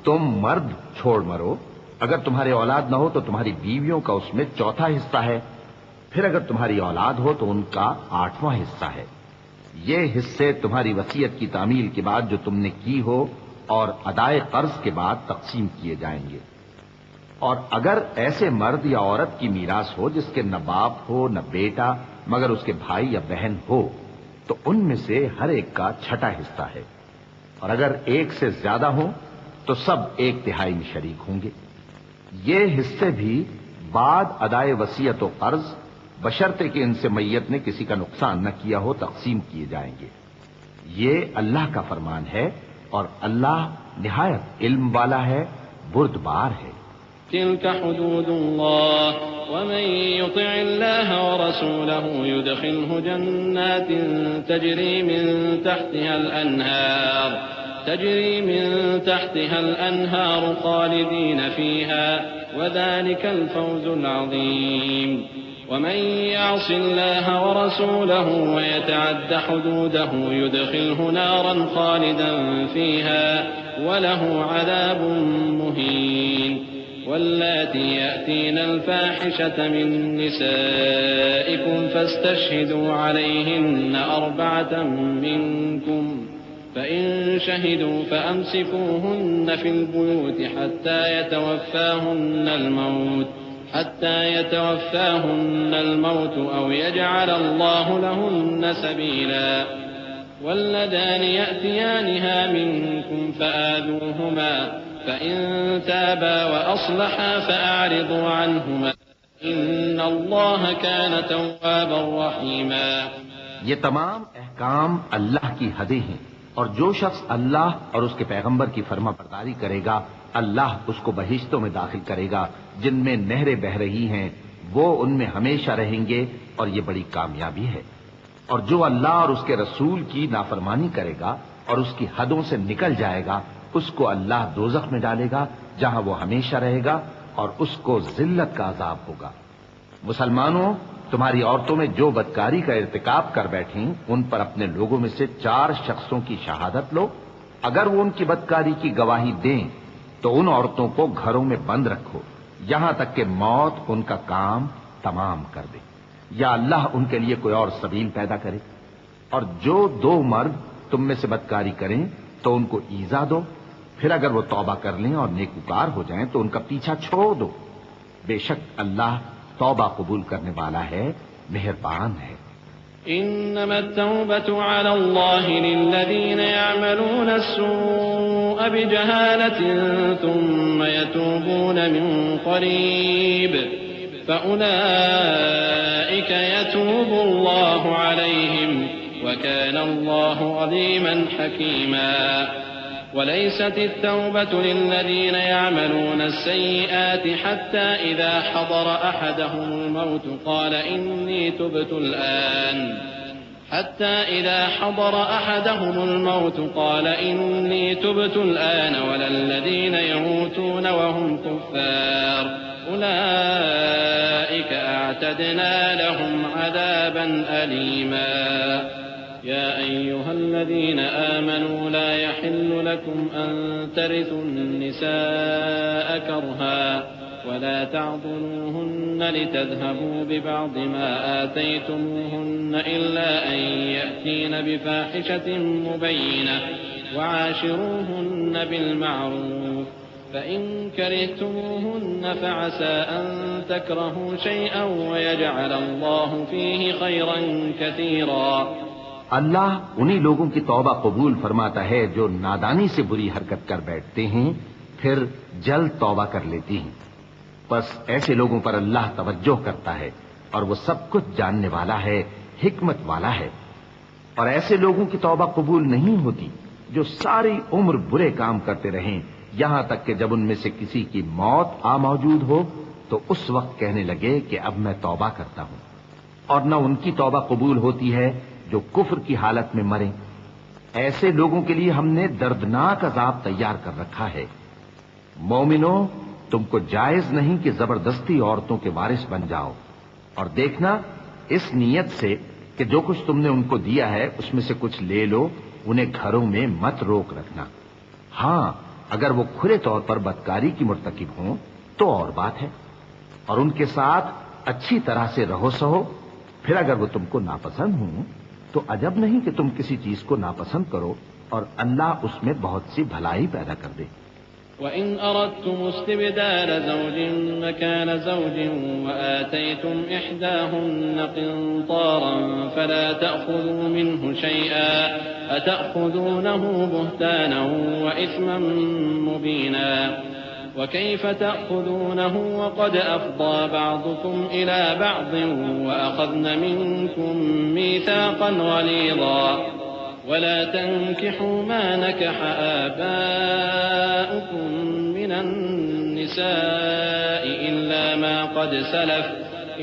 تم مرد چھوڑ مرو اگر تمہارے اولاد نہ ہو تو تمہاری بیویوں کا اس میں چوتھا حصہ ہے، پھر اگر تمہاری اولاد ہو تو ان کا 8واں حصہ ہے۔ یہ حصے تمہاری وصیت کی تعمیل کے بعد جو تم نے کی ہو اور ادائے قرض کے بعد تقسیم کیے جائیں گے۔ اور اگر ایسے مرد یا عورت کی میراث ہو جس کے نہ باپ ہو نہ بیٹا مگر اس کے بھائی یا بہن ہو تو ان میں سے ہر ایک کا چھٹا حصہ ہے، اور اگر ایک سے زیادہ ہوں تو سب 1/3 میں شریک ہوں گے۔ یہ حصے بھی بعد ادائے وصیت و قرض بشرطے کہ ان سے میت نے کسی کا نقصان نہ کیا ہو تقسیم کیے جائیں گے۔ یہ اللہ کا فرمان ہے اور اللہ نہایت علم والا ہے، بردبار ہے۔ تلك حدود الله ومن يطع الله ورسوله يدخله جنات تجري من تحتها الأنهار خالدين فيها وذلك الفوز العظيم ومن يعص الله ورسوله ويتعد حدوده يدخله نارا خالدا فيها وله عذاب مهين واللاتي يأتين الفاحشة من نسائكم فاستشهدوا عليهن 4 منكم فإن شهدوا فأمسكوهن في البيوت حتى يتوفاهن الموت أو يجعل الله لهن سبيلا واللذان يأتيانها منكم فآذوهما فإن تابا وأصلحا فأعرضوا عنهما إن الله كان توابا رحيما۔ یہ تمام احکام اللہ کی حدیں ہیں، اور جو شخص اللہ اور اس کے پیغمبر کی فرما برداری کرے گا اللہ اس کو بہشتوں میں داخل کرے گا جن میں نہریں بہ رہی ہیں، وہ ان میں ہمیشہ رہیں گے اور یہ بڑی کامیابی ہے۔ اور جو اللہ اور اس کے رسول کی نافرمانی کرے گا اور اس کی حدوں سے نکل جائے گا اس کو اللہ دوزخ میں ڈالے گا جہاں وہ ہمیشہ رہے گا اور اس کو ذلت کا عذاب ہوگا۔ مسلمانوں، تمہاری عورتوں میں جو بدکاری کا ارتکاب کر بیٹھیں ان پر اپنے لوگوں میں سے 4 شخصوں کی شہادت لو، اگر وہ ان کی بدکاری کی گواہی دیں تو ان عورتوں کو گھروں میں بند رکھو یہاں تک کہ موت ان کا کام تمام کر دے یا اللہ ان کے لیے کوئی اور سبیل پیدا کرے۔ اور جو 2 مرد تم میں سے بدکاری کریں تو ان کو ایذا دو، پھر اگر وہ توبہ کر لیں اور نیکوکار ہو جائیں تو ان کا پیچھا چھوڑ دو، بے شک اللہ توبہ قبول کرنے والا ہے، مہربان ہے۔ إنما التوبة على الله للذين يعملون السوء بجهالة ثم يتوبون من قريب فأولئك يتوب الله عليهم وكان الله عليما حكيما۔ وليست التوبة للذين يعملون السيئات حتى إذا حضر أحدهم الموت قال إني تبت الآن ولا الذين يموتون وهم كفار أولئك أعتدنا لهم عذابا أليما يا أيها الذين آمنوا لا يحل لكم أن ترثوا النساء كرها ولا تعضلوهن لتذهبوا ببعض ما آتيتموهن إلا أن يأتين بفاحشة مبينة وعاشروهن بالمعروف فإن كرهتموهن فعسى أن تكرهوا شيئا ويجعل الله فيه خيرا كثيرا اللہ انہی لوگوں کی توبہ قبول فرماتا ہے جو نادانی سے بری حرکت کر بیٹھتے ہیں پھر جلد توبہ کر لیتی ہیں، بس ایسے لوگوں پر اللہ توجہ کرتا ہے اور وہ سب کچھ جاننے والا ہے، حکمت والا ہے۔ اور ایسے لوگوں کی توبہ قبول نہیں ہوتی جو ساری عمر برے کام کرتے رہیں یہاں تک کہ جب ان میں سے کسی کی موت آ موجود ہو تو اس وقت کہنے لگے کہ اب میں توبہ کرتا ہوں۔ اور نہ ان کی توبہ قبول ہوتی ہے جو کفر کی حالت میں مریں۔ ایسے لوگوں کے لیے ہم نے دردناک عذاب تیار کر رکھا ہے۔ مومنوں، تم کو جائز نہیں کہ زبردستی عورتوں کے وارث بن جاؤ، اور دیکھنا اس نیت سے کہ جو کچھ تم نے ان کو دیا ہے اس میں سے کچھ لے لو، انہیں گھروں میں مت روک رکھنا۔ ہاں، اگر وہ کھلے طور پر بدکاری کی مرتکب ہوں تو اور بات ہے، اور ان کے ساتھ اچھی طرح سے رہو سہو۔ پھر اگر وہ تم کو ناپسند ہوں تو عجب نہیں کہ تم کسی چیز کو ناپسند کرو، اور اللہ اس میں بہت سی بھلائی پیدا کر دے۔ وَإِنْ أَرَدْتُمُ اسْتِبْدَالَ زَوْجٍ مَكَانَ زَوْجٍ وَآتَيْتُمْ إِحْدَاهُنَّ قِنطَارًا فَلَا تَأْخُذُوا مِنْهُ شَيْئًا أَتَأْخُذُونَهُ بُهْتَانًا وَإِثْمًا مُبِينًا وَكَيْفَ تَأْخُذُونَهُ وَقَدْ أَفْضَىٰ بَعْضُكُمْ إِلَىٰ بَعْضٍ وَأَخَذْنَ مِنكُم مِّيثَاقًا غَلِيظًا ولا تنكحوا ما نكح آباؤكم من النساء إلا ما قد سلف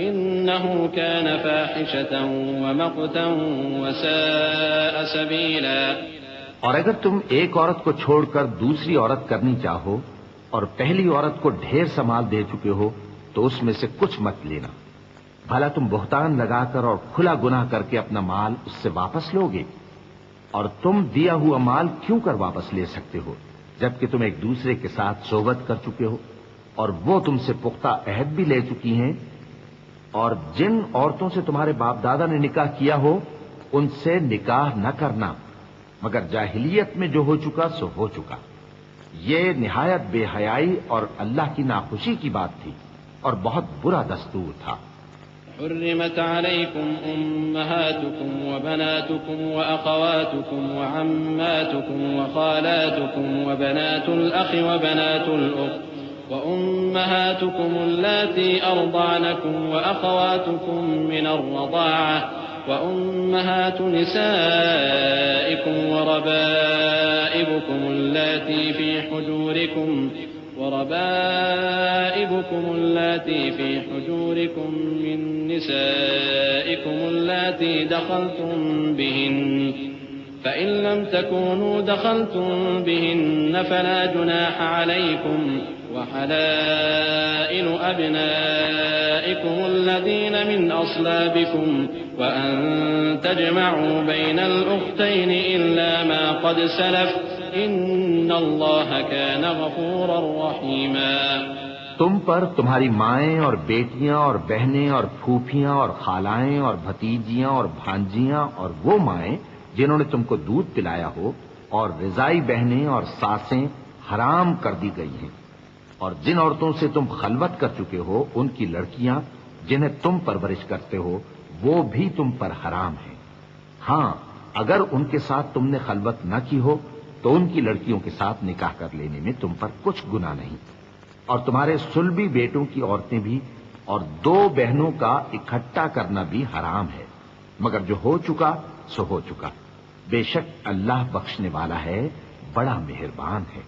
إنه كان فاحشة ومقتا وساء سبيلا۔ اور اگر تم ایک عورت کو چھوڑ کر دوسری عورت کرنی چاہو اور پہلی عورت کو ڈھیر سا مال دے چکے ہو تو اس میں سے کچھ مت لینا، بھلا تم بہتان لگا کر اور کھلا گناہ کر کے اپنا مال اس سے واپس لو گے؟ اور تم دیا ہوا مال کیوں کر واپس لے سکتے ہو جبکہ تم ایک دوسرے کے ساتھ صحبت کر چکے ہو اور وہ تم سے پختہ عہد بھی لے چکی ہیں؟ اور جن عورتوں سے تمہارے باپ دادا نے نکاح کیا ہو ان سے نکاح نہ کرنا مگر جاہلیت میں جو ہو چکا سو ہو چکا۔ یہ نہایت بے حیائی اور اللہ کی ناخوشی کی بات تھی اور بہت برا دستور تھا۔ حرمت عليكم أمهاتكم وبناتكم وأخواتكم وعماتكم وخالاتكم وبنات الأخ وبنات الأخت وأمهاتكم اللاتي أرضعنكم وأخواتكم من الرضاعة وأمهات نسائكم وربائبكم اللاتي في حجوركم من نسائكم اللاتي دخلتم بهن فإن لم تكونوا دخلتم بهن فلا جناح عليكم وحلائل أبنائكم الذين من أصلابكم وأن تجمعوا بين الأختين إلا ما قد سلف إن الله كان غفورا رحيما۔ تم پر تمہاری مائیں اور بیٹیاں اور بہنیں اور پھوپھیاں اور خالائیں اور بھتیجیاں اور بھانجیاں اور وہ مائیں جنہوں نے تم کو دودھ پلایا ہو اور رضائی بہنیں اور ساسیں حرام کر دی گئی ہیں، اور جن عورتوں سے تم خلوت کر چکے ہو ان کی لڑکیاں جنہیں تم پرورش کرتے ہو وہ بھی تم پر حرام ہیں۔ ہاں، اگر ان کے ساتھ تم نے خلوت نہ کی ہو تو ان کی لڑکیوں کے ساتھ نکاح کر لینے میں تم پر کچھ گناہ نہیں، اور تمہارے صلبی بیٹوں کی عورتیں بھی اور دو بہنوں کا اکٹھا کرنا بھی حرام ہے، مگر جو ہو چکا سو ہو چکا۔ بے شک اللہ بخشنے والا ہے، بڑا مہربان ہے۔